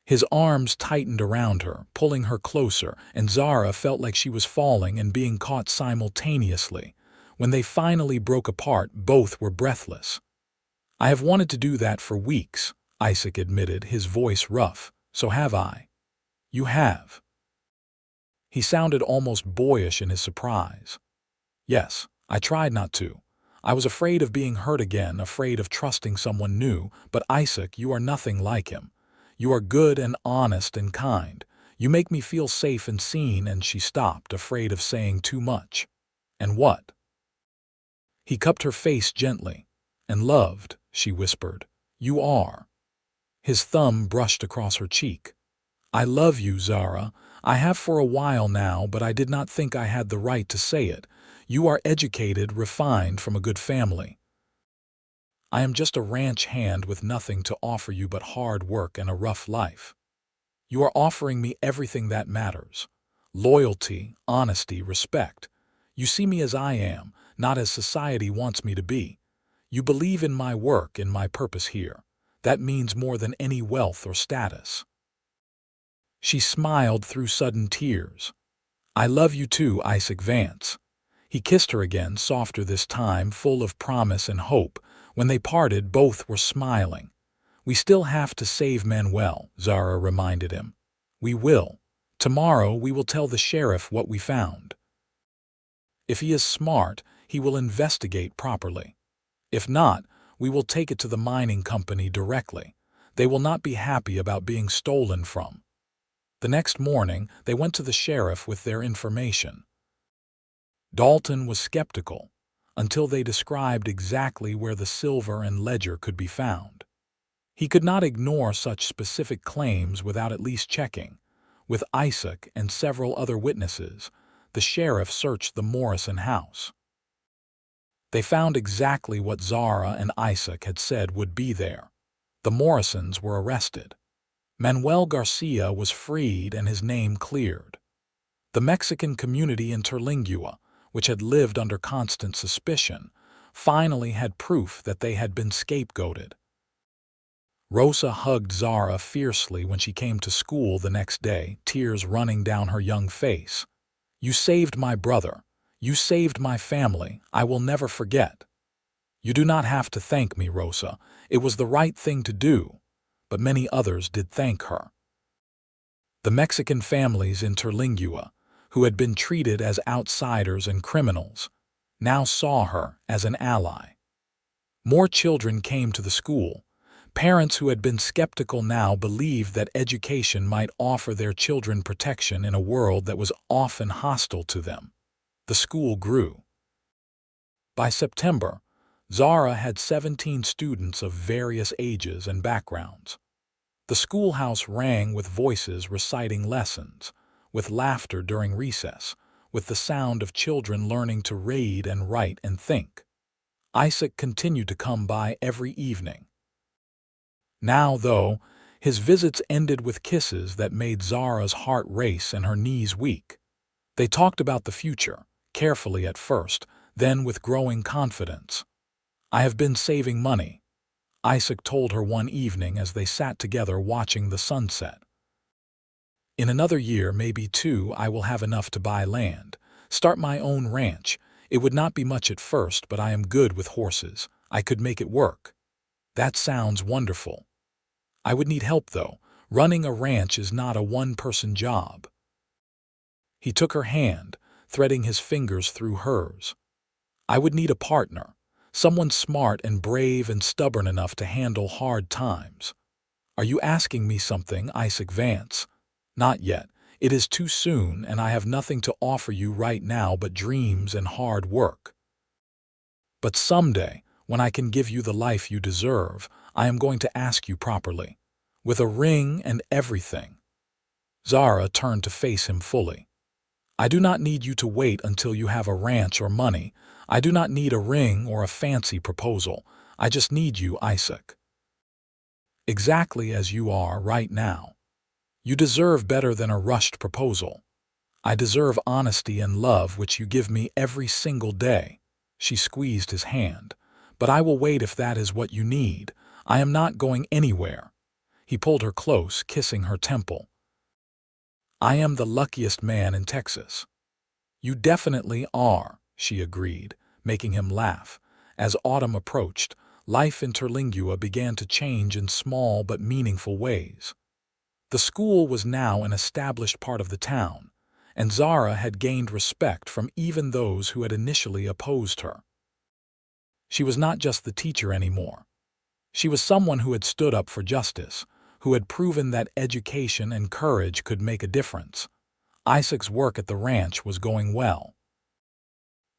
His arms tightened around her, pulling her closer, and Zara felt like she was falling and being caught simultaneously. When they finally broke apart, both were breathless. "I have wanted to do that for weeks," Isaac admitted, his voice rough. "So have I." "You have?" He sounded almost boyish in his surprise. "Yes, I tried not to. I was afraid of being hurt again, afraid of trusting someone new, but Isaac, you are nothing like him. You are good and honest and kind. You make me feel safe and seen," and she stopped, afraid of saying too much. "And what?" He cupped her face gently. "And loved," she whispered. "You are." His thumb brushed across her cheek. "I love you, Zara. I have for a while now, but I did not think I had the right to say it. You are educated, refined, from a good family. I am just a ranch hand with nothing to offer you but hard work and a rough life. You are offering me everything that matters. Loyalty, honesty, respect. You see me as I am, not as society wants me to be. You believe in my work, in my purpose here. That means more than any wealth or status." She smiled through sudden tears. "I love you too, Isaac Vance." He kissed her again, softer this time, full of promise and hope. When they parted, both were smiling. "We still have to save Manuel," Zara reminded him. "We will. Tomorrow we will tell the sheriff what we found. If he is smart, he will investigate properly. If not, we will take it to the mining company directly. They will not be happy about being stolen from." The next morning, they went to the sheriff with their information. Dalton was skeptical, until they described exactly where the silver and ledger could be found. He could not ignore such specific claims without at least checking. With Isaac and several other witnesses, the sheriff searched the Morrison house. They found exactly what Zara and Isaac had said would be there. The Morrisons were arrested. Manuel Garcia was freed and his name cleared. The Mexican community in Terlingua, which had lived under constant suspicion, finally had proof that they had been scapegoated. Rosa hugged Zara fiercely when she came to school the next day, tears running down her young face. "You saved my brother. You saved my family. I will never forget." "You do not have to thank me, Rosa. It was the right thing to do." But many others did thank her. The Mexican families in Terlingua, who had been treated as outsiders and criminals, now saw her as an ally. More children came to the school. Parents who had been skeptical now believed that education might offer their children protection in a world that was often hostile to them. The school grew. By September, Zara had 17 students of various ages and backgrounds. The schoolhouse rang with voices reciting lessons, with laughter during recess, with the sound of children learning to read and write and think. Isaac continued to come by every evening. Now, though, his visits ended with kisses that made Zara's heart race and her knees weak. They talked about the future, carefully at first, then with growing confidence. "I have been saving money," Isaac told her one evening as they sat together watching the sunset. "In another year, maybe two, I will have enough to buy land, start my own ranch. It would not be much at first, but I am good with horses. I could make it work." "That sounds wonderful." I would need help, though. Running a ranch is not a one-person job. He took her hand, threading his fingers through hers. I would need a partner, someone smart and brave and stubborn enough to handle hard times. Are you asking me something, Isaac Vance? Not yet. It is too soon, and I have nothing to offer you right now but dreams and hard work. But someday, when I can give you the life you deserve, I am going to ask you properly, with a ring and everything. Zara turned to face him fully. I do not need you to wait until you have a ranch or money. I do not need a ring or a fancy proposal. I just need you, Isaac. Exactly as you are right now. You deserve better than a rushed proposal. I deserve honesty and love, which you give me every single day. She squeezed his hand. But I will wait if that is what you need. I am not going anywhere. He pulled her close, kissing her temple. I am the luckiest man in Texas. You definitely are, she agreed, making him laugh. As autumn approached, life in Terlingua began to change in small but meaningful ways. The school was now an established part of the town, and Zara had gained respect from even those who had initially opposed her. She was not just the teacher anymore. She was someone who had stood up for justice, who had proven that education and courage could make a difference. Isaac's work at the ranch was going well.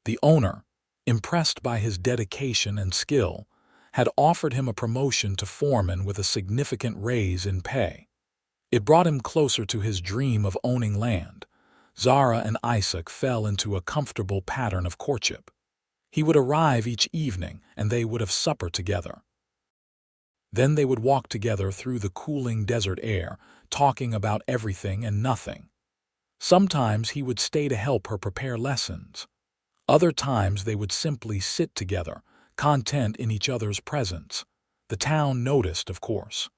The owner, impressed by his dedication and skill, had offered him a promotion to foreman with a significant raise in pay. It brought him closer to his dream of owning land. Zara and Isaac fell into a comfortable pattern of courtship. He would arrive each evening, and they would have supper together. Then they would walk together through the cooling desert air, talking about everything and nothing. Sometimes he would stay to help her prepare lessons. Other times they would simply sit together, content in each other's presence. The town noticed, of course.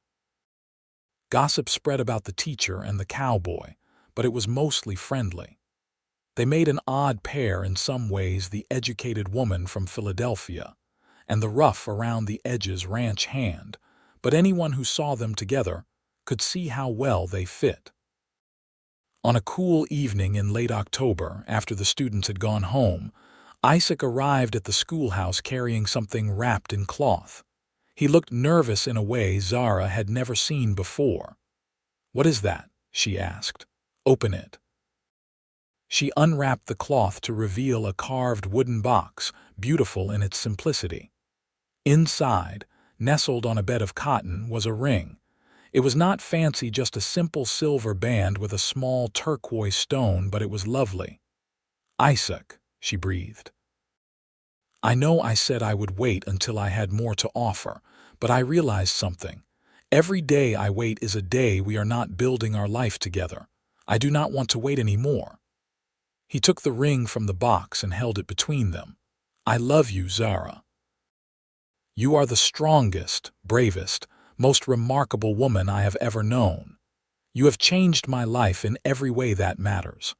Gossip spread about the teacher and the cowboy, but it was mostly friendly. They made an odd pair in some ways, the educated woman from Philadelphia and the rough-around-the-edges ranch hand, but anyone who saw them together could see how well they fit. On a cool evening in late October, after the students had gone home, Isaac arrived at the schoolhouse carrying something wrapped in cloth. He looked nervous in a way Zara had never seen before. "What is that?" she asked. "Open it." She unwrapped the cloth to reveal a carved wooden box, beautiful in its simplicity. Inside, nestled on a bed of cotton, was a ring. It was not fancy, just a simple silver band with a small turquoise stone, but it was lovely. "Isaac," she breathed. "I know I said I would wait until I had more to offer, but I realized something. Every day I wait is a day we are not building our life together. I do not want to wait anymore." He took the ring from the box and held it between them. "I love you, Zara. You are the strongest, bravest, most remarkable woman I have ever known. You have changed my life in every way that matters.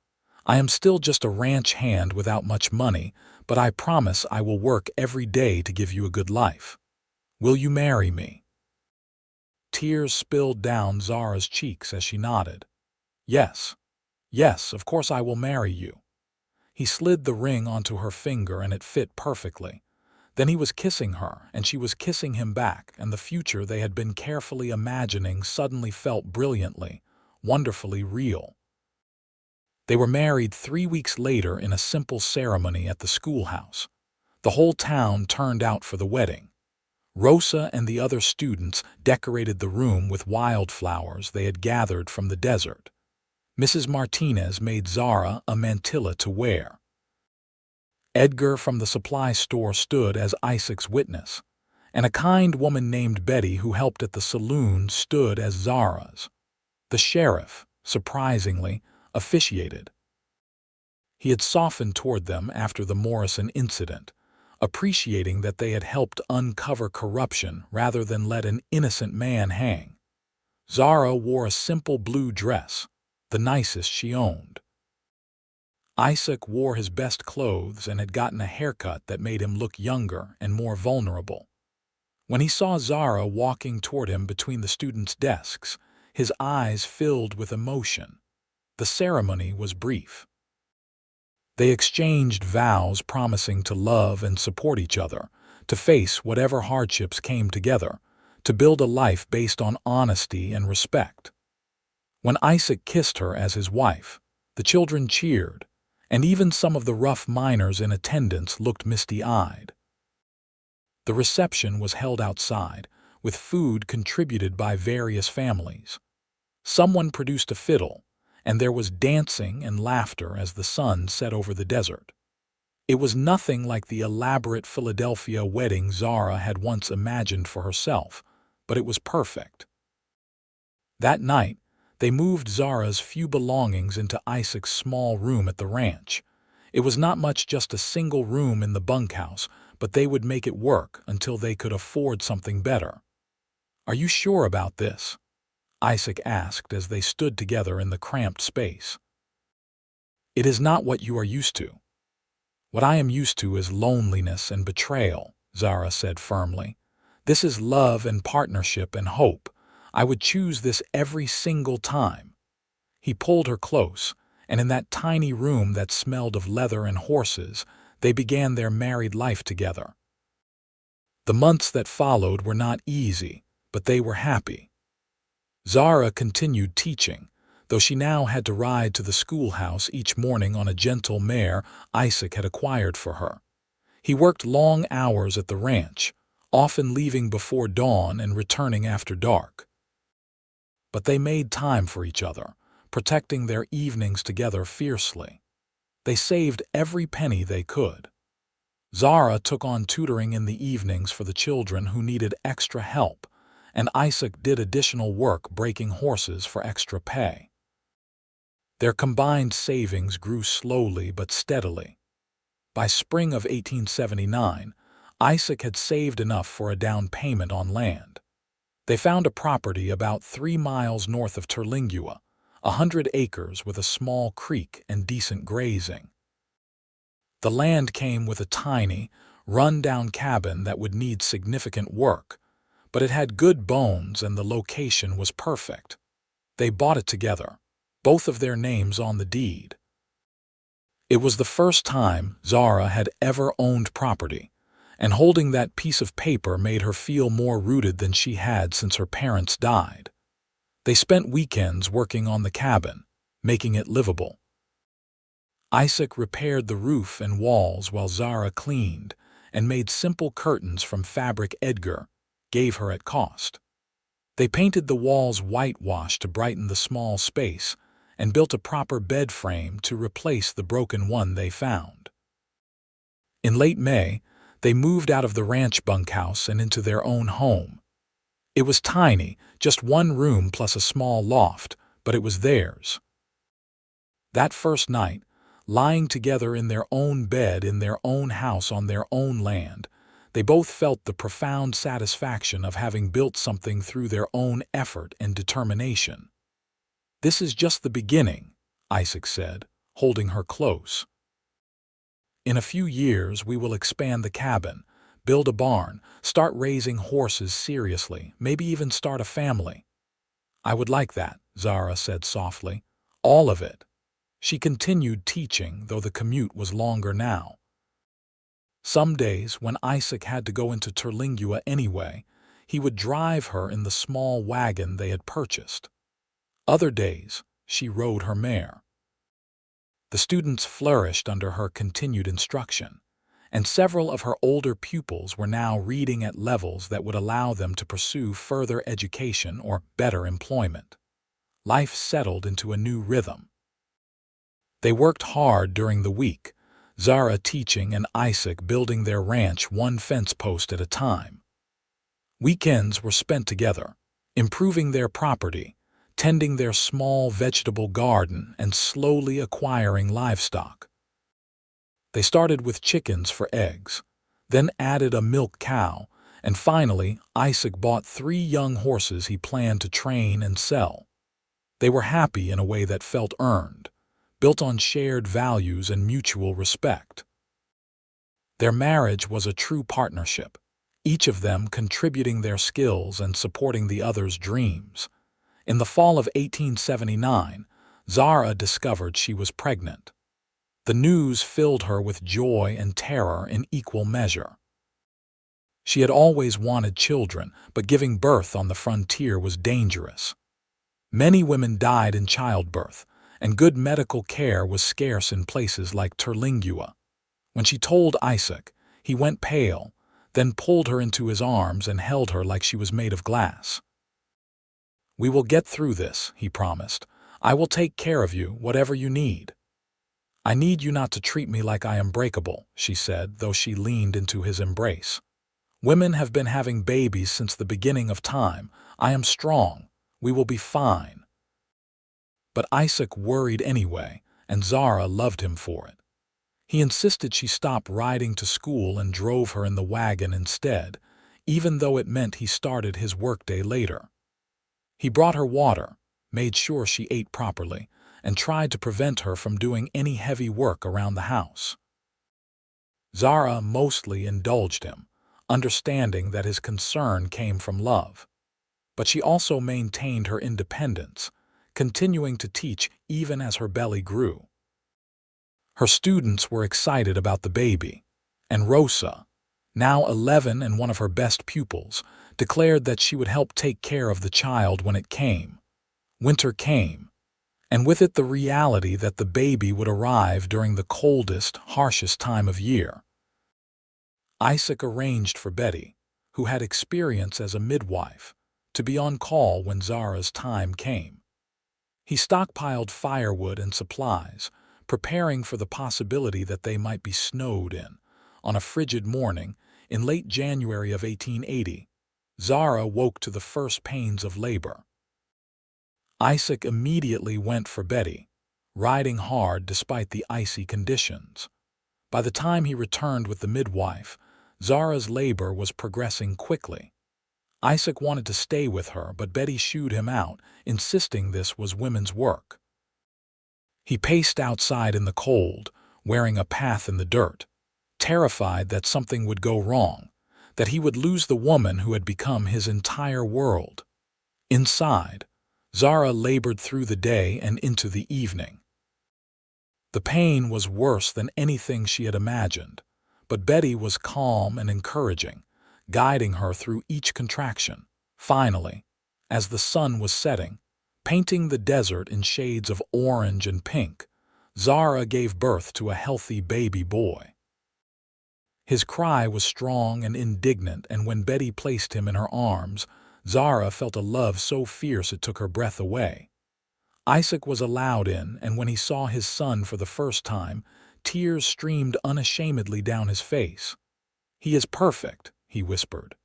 I am still just a ranch hand without much money, but I promise I will work every day to give you a good life. Will you marry me?" Tears spilled down Zara's cheeks as she nodded. "Yes. Yes, of course I will marry you." He slid the ring onto her finger and it fit perfectly. Then he was kissing her, and she was kissing him back, and the future they had been carefully imagining suddenly felt brilliantly, wonderfully real. They were married 3 weeks later in a simple ceremony at the schoolhouse. The whole town turned out for the wedding. Rosa and the other students decorated the room with wildflowers they had gathered from the desert. Mrs. Martinez made Zara a mantilla to wear. Edgar from the supply store stood as Isaac's witness, and a kind woman named Betty who helped at the saloon stood as Zara's. The sheriff, surprisingly, officiated. He had softened toward them after the Morrison incident, appreciating that they had helped uncover corruption rather than let an innocent man hang. Zara wore a simple blue dress, the nicest she owned. Isaac wore his best clothes and had gotten a haircut that made him look younger and more vulnerable. When he saw Zara walking toward him between the students' desks, his eyes filled with emotion. The ceremony was brief. They exchanged vows promising to love and support each other, to face whatever hardships came together, to build a life based on honesty and respect. When Isaac kissed her as his wife, the children cheered, and even some of the rough miners in attendance looked misty-eyed. The reception was held outside, with food contributed by various families. Someone produced a fiddle, and there was dancing and laughter as the sun set over the desert. It was nothing like the elaborate Philadelphia wedding Zara had once imagined for herself, but it was perfect. That night, they moved Zara's few belongings into Isaac's small room at the ranch. It was not much, just a single room in the bunkhouse, but they would make it work until they could afford something better. "Are you sure about this?" Isaac asked as they stood together in the cramped space. "It is not what you are used to." "What I am used to is loneliness and betrayal," Zara said firmly. "This is love and partnership and hope. I would choose this every single time." He pulled her close, and in that tiny room that smelled of leather and horses, they began their married life together. The months that followed were not easy, but they were happy. Zara continued teaching, though she now had to ride to the schoolhouse each morning on a gentle mare Isaac had acquired for her. He worked long hours at the ranch, often leaving before dawn and returning after dark. But they made time for each other, protecting their evenings together fiercely. They saved every penny they could. Zara took on tutoring in the evenings for the children who needed extra help, and Isaac did additional work breaking horses for extra pay. Their combined savings grew slowly but steadily. By spring of 1879, Isaac had saved enough for a down payment on land. They found a property about 3 miles north of Terlingua, 100 acres with a small creek and decent grazing. The land came with a tiny, run-down cabin that would need significant work, but it had good bones and the location was perfect. They bought it together, both of their names on the deed. It was the first time Zara had ever owned property, and holding that piece of paper made her feel more rooted than she had since her parents died. They spent weekends working on the cabin, making it livable. Isaac repaired the roof and walls while Zara cleaned and made simple curtains from fabric Edgar gave her at cost. They painted the walls whitewash to brighten the small space and built a proper bed frame to replace the broken one they found. In late May, they moved out of the ranch bunkhouse and into their own home. It was tiny, just one room plus a small loft, but it was theirs. That first night, lying together in their own bed in their own house on their own land, they both felt the profound satisfaction of having built something through their own effort and determination. "This is just the beginning," Isaac said, holding her close. "In a few years we will expand the cabin, build a barn, start raising horses seriously, maybe even start a family." "I would like that," Zara said softly. "All of it." She continued teaching, though the commute was longer now. Some days, when Isaac had to go into Terlingua anyway, he would drive her in the small wagon they had purchased. Other days, she rode her mare. The students flourished under her continued instruction, and several of her older pupils were now reading at levels that would allow them to pursue further education or better employment. Life settled into a new rhythm. They worked hard during the week, Zara teaching and Isaac building their ranch one fence post at a time. Weekends were spent together, improving their property, tending their small vegetable garden, and slowly acquiring livestock. They started with chickens for eggs, then added a milk cow, and finally Isaac bought 3 young horses he planned to train and sell. They were happy in a way that felt earned, built on shared values and mutual respect. Their marriage was a true partnership, each of them contributing their skills and supporting the other's dreams. In the fall of 1879, Zara discovered she was pregnant. The news filled her with joy and terror in equal measure. She had always wanted children, but giving birth on the frontier was dangerous. Many women died in childbirth, and good medical care was scarce in places like Terlingua. When she told Isaac, he went pale, then pulled her into his arms and held her like she was made of glass. "We will get through this," he promised. "I will take care of you, whatever you need." "I need you not to treat me like I am breakable," she said, though she leaned into his embrace. "Women have been having babies since the beginning of time. I am strong. We will be fine." But Isaac worried anyway, and Zara loved him for it. He insisted she stop riding to school and drove her in the wagon instead, even though it meant he started his workday later. He brought her water, made sure she ate properly, and tried to prevent her from doing any heavy work around the house. Zara mostly indulged him, understanding that his concern came from love. But she also maintained her independence, continuing to teach even as her belly grew. Her students were excited about the baby, and Rosa, now 11 and one of her best pupils, declared that she would help take care of the child when it came. Winter came, and with it the reality that the baby would arrive during the coldest, harshest time of year. Isaac arranged for Betty, who had experience as a midwife, to be on call when Zara's time came. He stockpiled firewood and supplies, preparing for the possibility that they might be snowed in. On a frigid morning, in late January of 1880, Zara woke to the first pains of labor. Isaac immediately went for Betty, riding hard despite the icy conditions. By the time he returned with the midwife, Zara's labor was progressing quickly. Isaac wanted to stay with her, but Betty shooed him out, insisting this was women's work. He paced outside in the cold, wearing a path in the dirt, terrified that something would go wrong, that he would lose the woman who had become his entire world. Inside, Zara labored through the day and into the evening. The pain was worse than anything she had imagined, but Betty was calm and encouraging, guiding her through each contraction. Finally, as the sun was setting, painting the desert in shades of orange and pink, Zara gave birth to a healthy baby boy. His cry was strong and indignant, and when Betty placed him in her arms, Zara felt a love so fierce it took her breath away. Isaac was allowed in, and when he saw his son for the first time, tears streamed unashamedly down his face. "He is perfect," he whispered.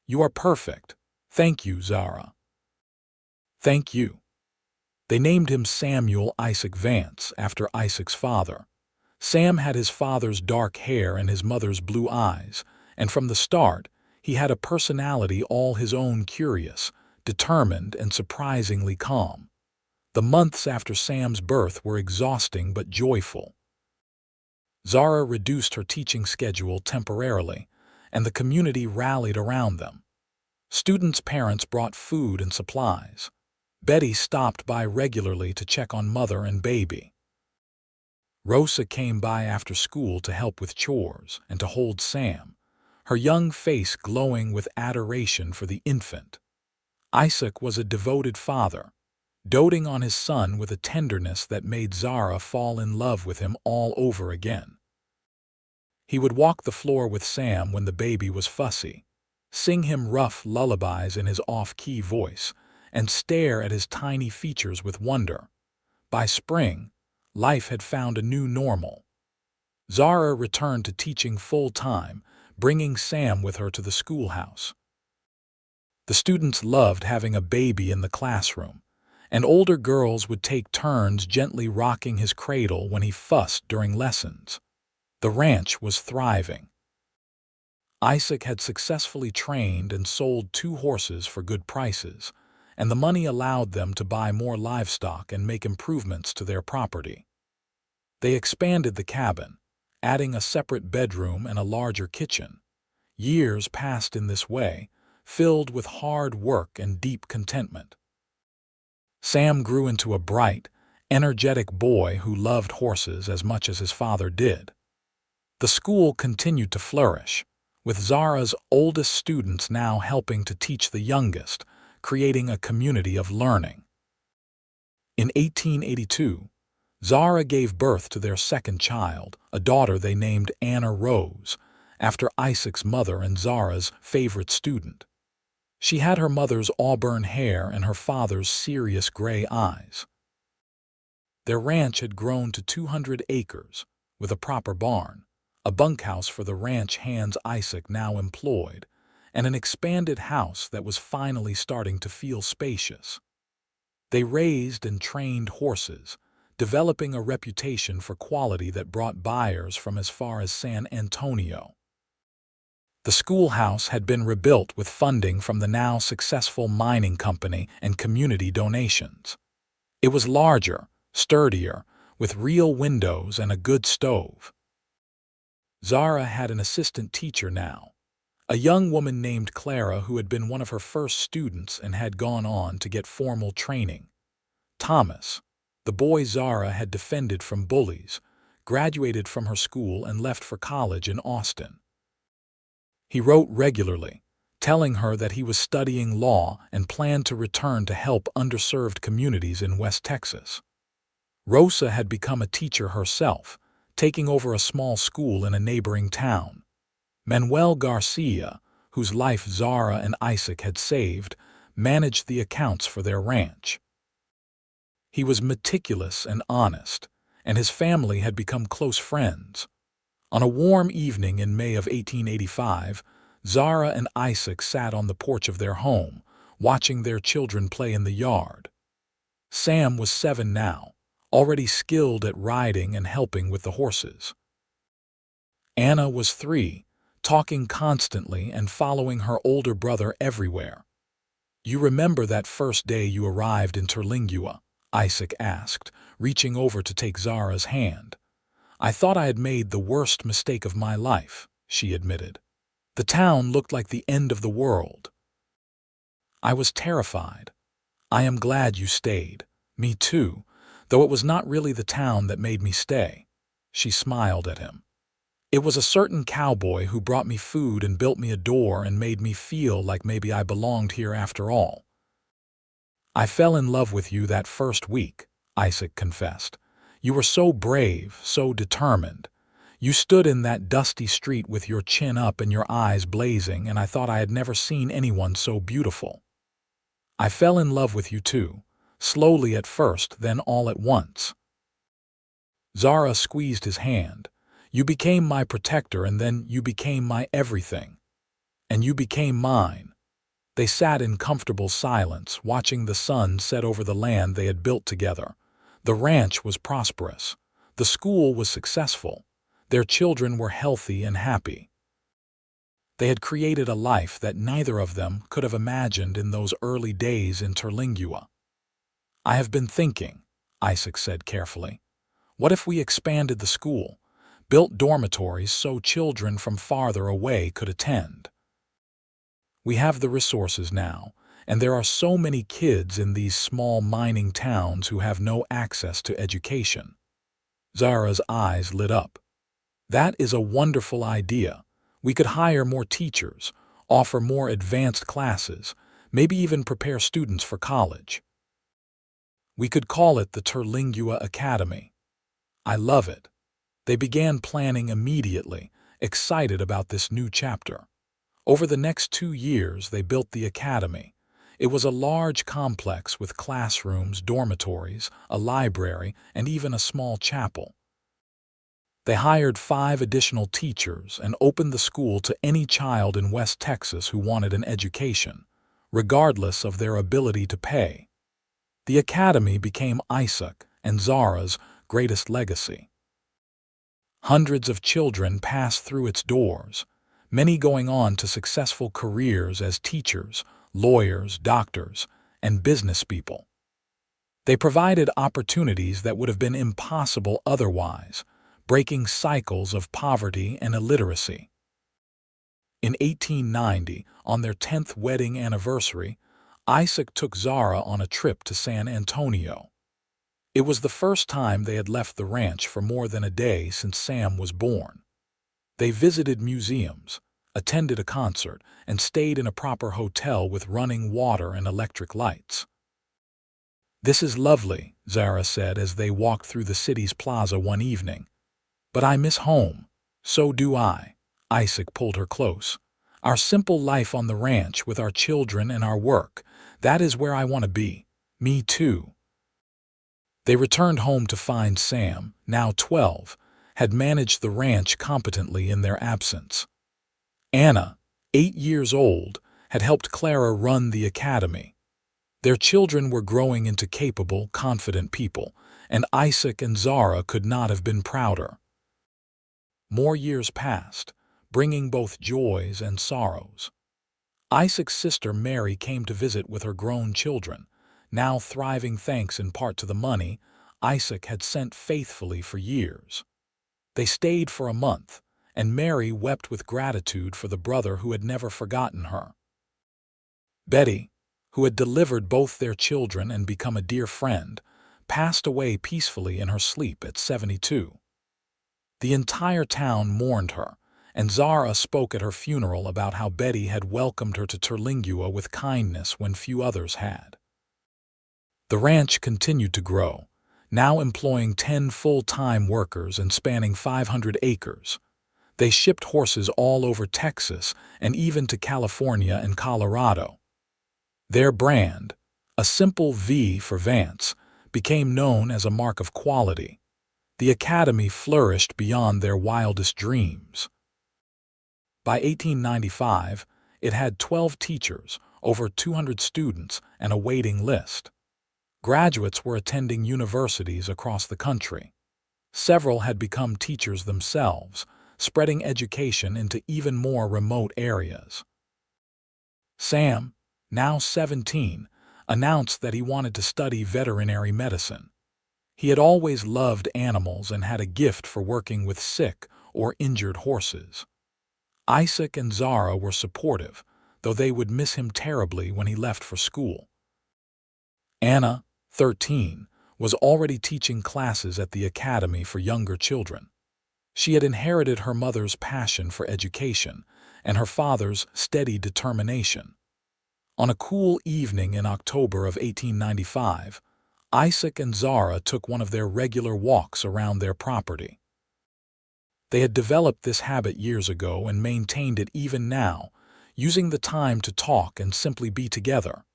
"You are perfect. Thank you, Zara." "Thank you." They named him Samuel Isaac Vance, after Isaac's father. Sam had his father's dark hair and his mother's blue eyes, and from the start, he had a personality all his own, curious, determined, and surprisingly calm. The months after Sam's birth were exhausting but joyful. Zara reduced her teaching schedule temporarily, and the community rallied around them. Students' parents brought food and supplies. Betty stopped by regularly to check on mother and baby. Rosa came by after school to help with chores and to hold Sam, her young face glowing with adoration for the infant. Isaac was a devoted father, doting on his son with a tenderness that made Zara fall in love with him all over again. He would walk the floor with Sam when the baby was fussy, sing him rough lullabies in his off-key voice, and stare at his tiny features with wonder. By spring, life had found a new normal. Zara returned to teaching full-time, bringing Sam with her to the schoolhouse. The students loved having a baby in the classroom, and older girls would take turns gently rocking his cradle when he fussed during lessons. The ranch was thriving. Isaac had successfully trained and sold 2 horses for good prices, and the money allowed them to buy more livestock and make improvements to their property. They expanded the cabin, adding a separate bedroom and a larger kitchen. Years passed in this way, filled with hard work and deep contentment. Sam grew into a bright, energetic boy who loved horses as much as his father did. The school continued to flourish, with Zara's oldest students now helping to teach the youngest, creating a community of learning. In 1882, Zara gave birth to their second child, a daughter they named Anna Rose, after Isaac's mother and Zara's favorite student. She had her mother's auburn hair and her father's serious gray eyes. Their ranch had grown to 200 acres, with a proper barn, a bunkhouse for the ranch hands Isaac now employed, and an expanded house that was finally starting to feel spacious. They raised and trained horses, developing a reputation for quality that brought buyers from as far as San Antonio. The schoolhouse had been rebuilt with funding from the now successful mining company and community donations. It was larger, sturdier, with real windows and a good stove. Zara had an assistant teacher now, a young woman named Clara who had been one of her first students and had gone on to get formal training. Thomas, the boy Zara had defended from bullies, graduated from her school and left for college in Austin. He wrote regularly, telling her that he was studying law and planned to return to help underserved communities in West Texas. Rosa had become a teacher herself, taking over a small school in a neighboring town. Manuel Garcia, whose life Zara and Isaac had saved, managed the accounts for their ranch. He was meticulous and honest, and his family had become close friends. On a warm evening in May of 1885, Zara and Isaac sat on the porch of their home, watching their children play in the yard. Sam was 7 now, already skilled at riding and helping with the horses. Anna was 3, talking constantly and following her older brother everywhere. "You remember that first day you arrived in Terlingua?" Isaac asked, reaching over to take Zara's hand. "I thought I had made the worst mistake of my life," she admitted. "The town looked like the end of the world." "I was terrified. I am glad you stayed." "Me too, though it was not really the town that made me stay." She smiled at him. "It was a certain cowboy who brought me food and built me a door and made me feel like maybe I belonged here after all." "I fell in love with you that first week," Isaac confessed. "You were so brave, so determined. You stood in that dusty street with your chin up and your eyes blazing, and I thought I had never seen anyone so beautiful." "I fell in love with you too, slowly at first, then all at once." Zara squeezed his hand. "You became my protector, and then you became my everything. And you became mine." They sat in comfortable silence, watching the sun set over the land they had built together. The ranch was prosperous. The school was successful. Their children were healthy and happy. They had created a life that neither of them could have imagined in those early days in Terlingua. "I have been thinking," Isaac said carefully. "What if we expanded the school, built dormitories so children from farther away could attend? We have the resources now, and there are so many kids in these small mining towns who have no access to education." Zara's eyes lit up. "That is a wonderful idea. We could hire more teachers, offer more advanced classes, maybe even prepare students for college. We could call it the Terlingua Academy." "I love it." They began planning immediately, excited about this new chapter. Over the next 2 years, they built the academy. It was a large complex with classrooms, dormitories, a library, and even a small chapel. They hired 5 additional teachers and opened the school to any child in West Texas who wanted an education, regardless of their ability to pay. The academy became Isaac and Zara's greatest legacy. Hundreds of children passed through its doors, many going on to successful careers as teachers, lawyers, doctors, and business people. They provided opportunities that would have been impossible otherwise, breaking cycles of poverty and illiteracy. In 1890, on their 10th wedding anniversary, Isaac took Zara on a trip to San Antonio. It was the first time they had left the ranch for more than a day since Sam was born. They visited museums, attended a concert, and stayed in a proper hotel with running water and electric lights. "This is lovely," Zara said as they walked through the city's plaza one evening. "But I miss home." "So do I." Isaac pulled her close. "Our simple life on the ranch with our children and our work, that is where I want to be." "Me too." They returned home to find Sam, now 12, had managed the ranch competently in their absence. Anna, 8 years old, had helped Clara run the academy. Their children were growing into capable, confident people, and Isaac and Zara could not have been prouder. More years passed, bringing both joys and sorrows. Isaac's sister Mary came to visit with her grown children, now thriving thanks in part to the money Isaac had sent faithfully for years. They stayed for a month, and Mary wept with gratitude for the brother who had never forgotten her. Betty, who had delivered both their children and become a dear friend, passed away peacefully in her sleep at 72. The entire town mourned her, and Zara spoke at her funeral about how Betty had welcomed her to Terlingua with kindness when few others had. The ranch continued to grow, now employing 10 full-time workers and spanning 500 acres. They shipped horses all over Texas and even to California and Colorado. Their brand, a simple V for Vance, became known as a mark of quality. The academy flourished beyond their wildest dreams. By 1895, it had 12 teachers, over 200 students, and a waiting list. Graduates were attending universities across the country. Several had become teachers themselves, spreading education into even more remote areas. Sam, now 17, announced that he wanted to study veterinary medicine. He had always loved animals and had a gift for working with sick or injured horses. Isaac and Zara were supportive, though they would miss him terribly when he left for school. Anna, 13, was already teaching classes at the academy for younger children. She had inherited her mother's passion for education and her father's steady determination. On a cool evening in October of 1895, Isaac and Zara took one of their regular walks around their property. They had developed this habit years ago and maintained it even now, using the time to talk and simply be together.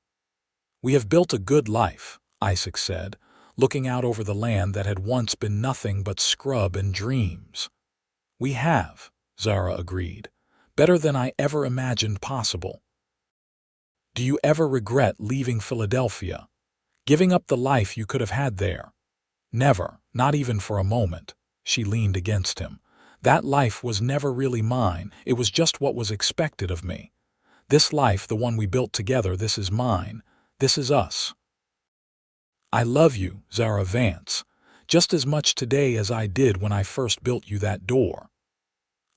"We have built a good life," Isaac said, looking out over the land that had once been nothing but scrub and dreams. "We have," Zara agreed, "better than I ever imagined possible." "Do you ever regret leaving Philadelphia, giving up the life you could have had there?" "Never, not even for a moment." She leaned against him. "That life was never really mine, it was just what was expected of me. This life, the one we built together, this is mine, this is us." "I love you, Zara Vance, just as much today as I did when I first built you that door."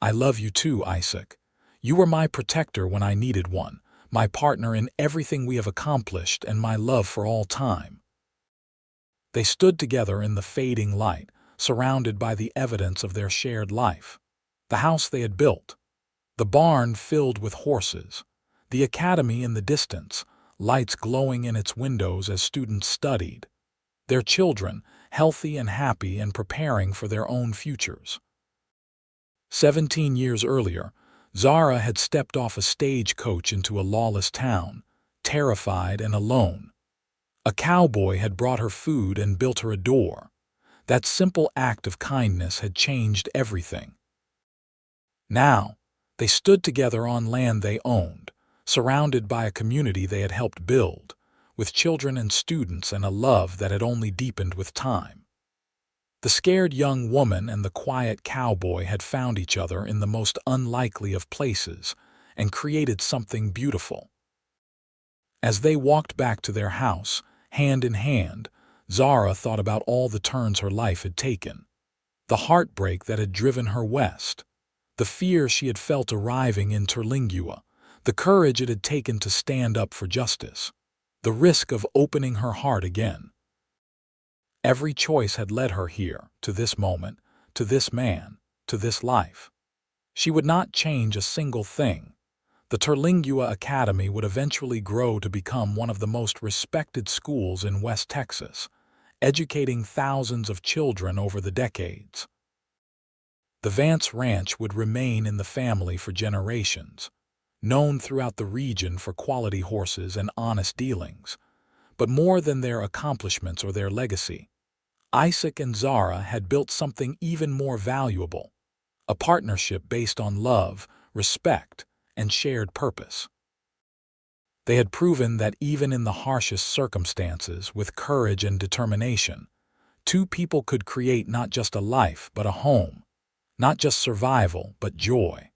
"I love you too, Isaac. You were my protector when I needed one, my partner in everything we have accomplished, and my love for all time." They stood together in the fading light, surrounded by the evidence of their shared life. The house they had built, the barn filled with horses, the academy in the distance, lights glowing in its windows as students studied, their children, healthy and happy and preparing for their own futures. 17 years earlier, Zara had stepped off a stagecoach into a lawless town, terrified and alone. A cowboy had brought her food and built her a door. That simple act of kindness had changed everything. Now, they stood together on land they owned, surrounded by a community they had helped build, with children and students and a love that had only deepened with time. The scared young woman and the quiet cowboy had found each other in the most unlikely of places and created something beautiful. As they walked back to their house, hand in hand, Zara thought about all the turns her life had taken, the heartbreak that had driven her west, The fear she had felt arriving in Terlingua, the courage it had taken to stand up for justice, the risk of opening her heart again. Every choice had led her here, to this moment, to this man, to this life. She would not change a single thing. The Terlingua Academy would eventually grow to become one of the most respected schools in West Texas, educating thousands of children over the decades. The Vance Ranch would remain in the family for generations, known throughout the region for quality horses and honest dealings. But more than their accomplishments or their legacy, Isaac and Zara had built something even more valuable, a partnership based on love, respect, and shared purpose. They had proven that even in the harshest circumstances, with courage and determination, two people could create not just a life but a home, not just survival but joy.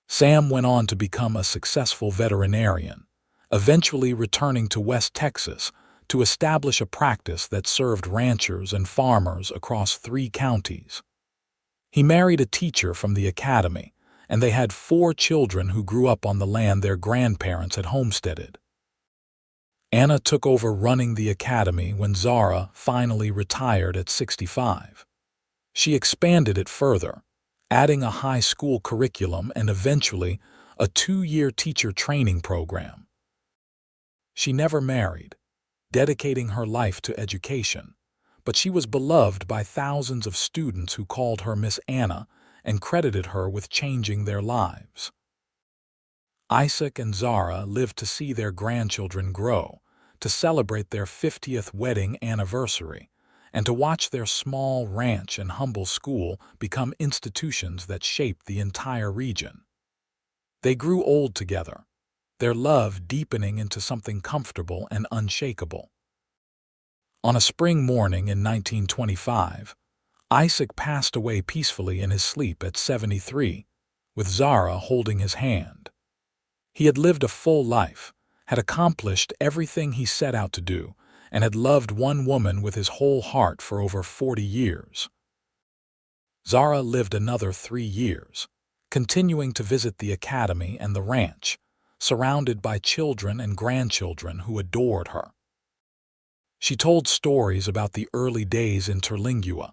Sam went on to become a successful veterinarian, eventually returning to West Texas to establish a practice that served ranchers and farmers across 3 counties. He married a teacher from the academy, and they had 4 children who grew up on the land their grandparents had homesteaded. Anna took over running the academy when Zara finally retired at 65. She expanded it further, adding a high school curriculum and eventually a 2-year teacher training program. She never married, dedicating her life to education, but she was beloved by thousands of students who called her Miss Anna and credited her with changing their lives. Isaac and Zara lived to see their grandchildren grow, to celebrate their 50th wedding anniversary, and to watch their small ranch and humble school become institutions that shaped the entire region. They grew old together, their love deepening into something comfortable and unshakable. On a spring morning in 1925, Isaac passed away peacefully in his sleep at 73, with Zara holding his hand. He had lived a full life, had accomplished everything he set out to do, and had loved one woman with his whole heart for over 40 years. Zara lived another 3 years, continuing to visit the academy and the ranch, surrounded by children and grandchildren who adored her. She told stories about the early days in Terlingua,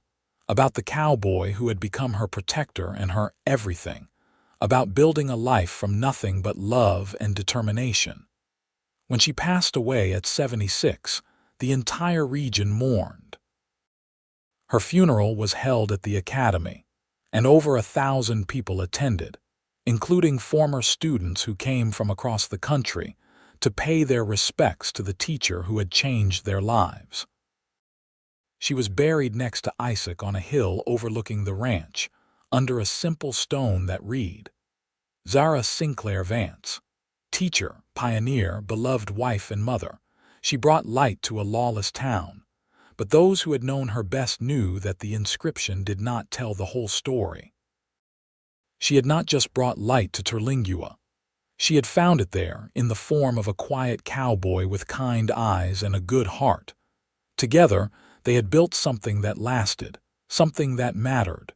about the cowboy who had become her protector and her everything, about building a life from nothing but love and determination. When she passed away at 76, the entire region mourned. Her funeral was held at the academy, and over 1,000 people attended, including former students who came from across the country to pay their respects to the teacher who had changed their lives. She was buried next to Isaac on a hill overlooking the ranch, under a simple stone that read, Zara Sinclair Vance, teacher, pioneer, beloved wife and mother. She brought light to a lawless town, but those who had known her best knew that the inscription did not tell the whole story. She had not just brought light to Terlingua. She had found it there in the form of a quiet cowboy with kind eyes and a good heart. Together, they had built something that lasted, something that mattered.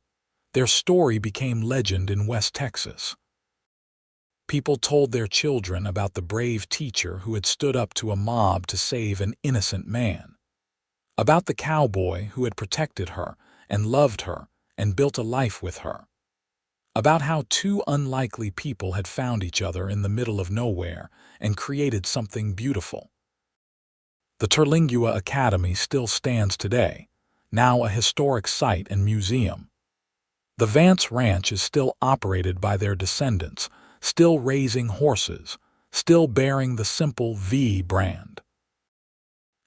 Their story became legend in West Texas. People told their children about the brave teacher who had stood up to a mob to save an innocent man, about the cowboy who had protected her and loved her and built a life with her, about how 2 unlikely people had found each other in the middle of nowhere and created something beautiful. The Terlingua Academy still stands today, now a historic site and museum. The Vance Ranch is still operated by their descendants, still raising horses, still bearing the simple V brand.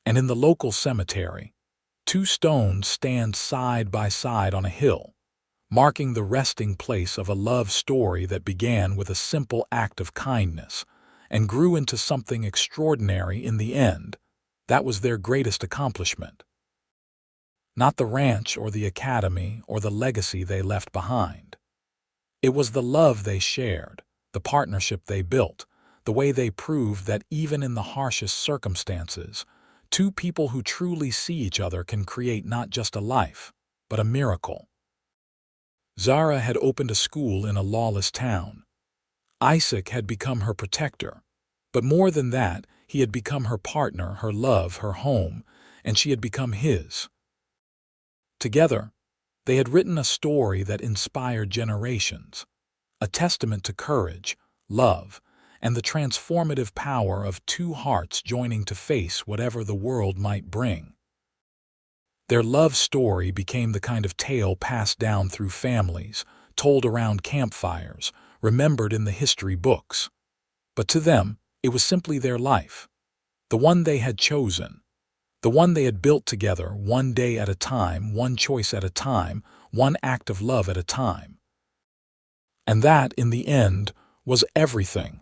And in the local cemetery, 2 stones stand side by side on a hill, marking the resting place of a love story that began with a simple act of kindness and grew into something extraordinary in the end. That was their greatest accomplishment. Not the ranch or the academy or the legacy they left behind. It was the love they shared, the partnership they built, the way they proved that even in the harshest circumstances, 2 people who truly see each other can create not just a life, but a miracle. Zara had opened a school in a lawless town. Isaac had become her protector. But more than that, he had become her partner, her love, her home, and she had become his. Together, they had written a story that inspired generations, a testament to courage, love, and the transformative power of two hearts joining to face whatever the world might bring. Their love story became the kind of tale passed down through families, told around campfires, remembered in the history books. But to them, it was simply their life, the one they had chosen, the one they had built together, one day at a time, one choice at a time, one act of love at a time. And that, in the end, was everything.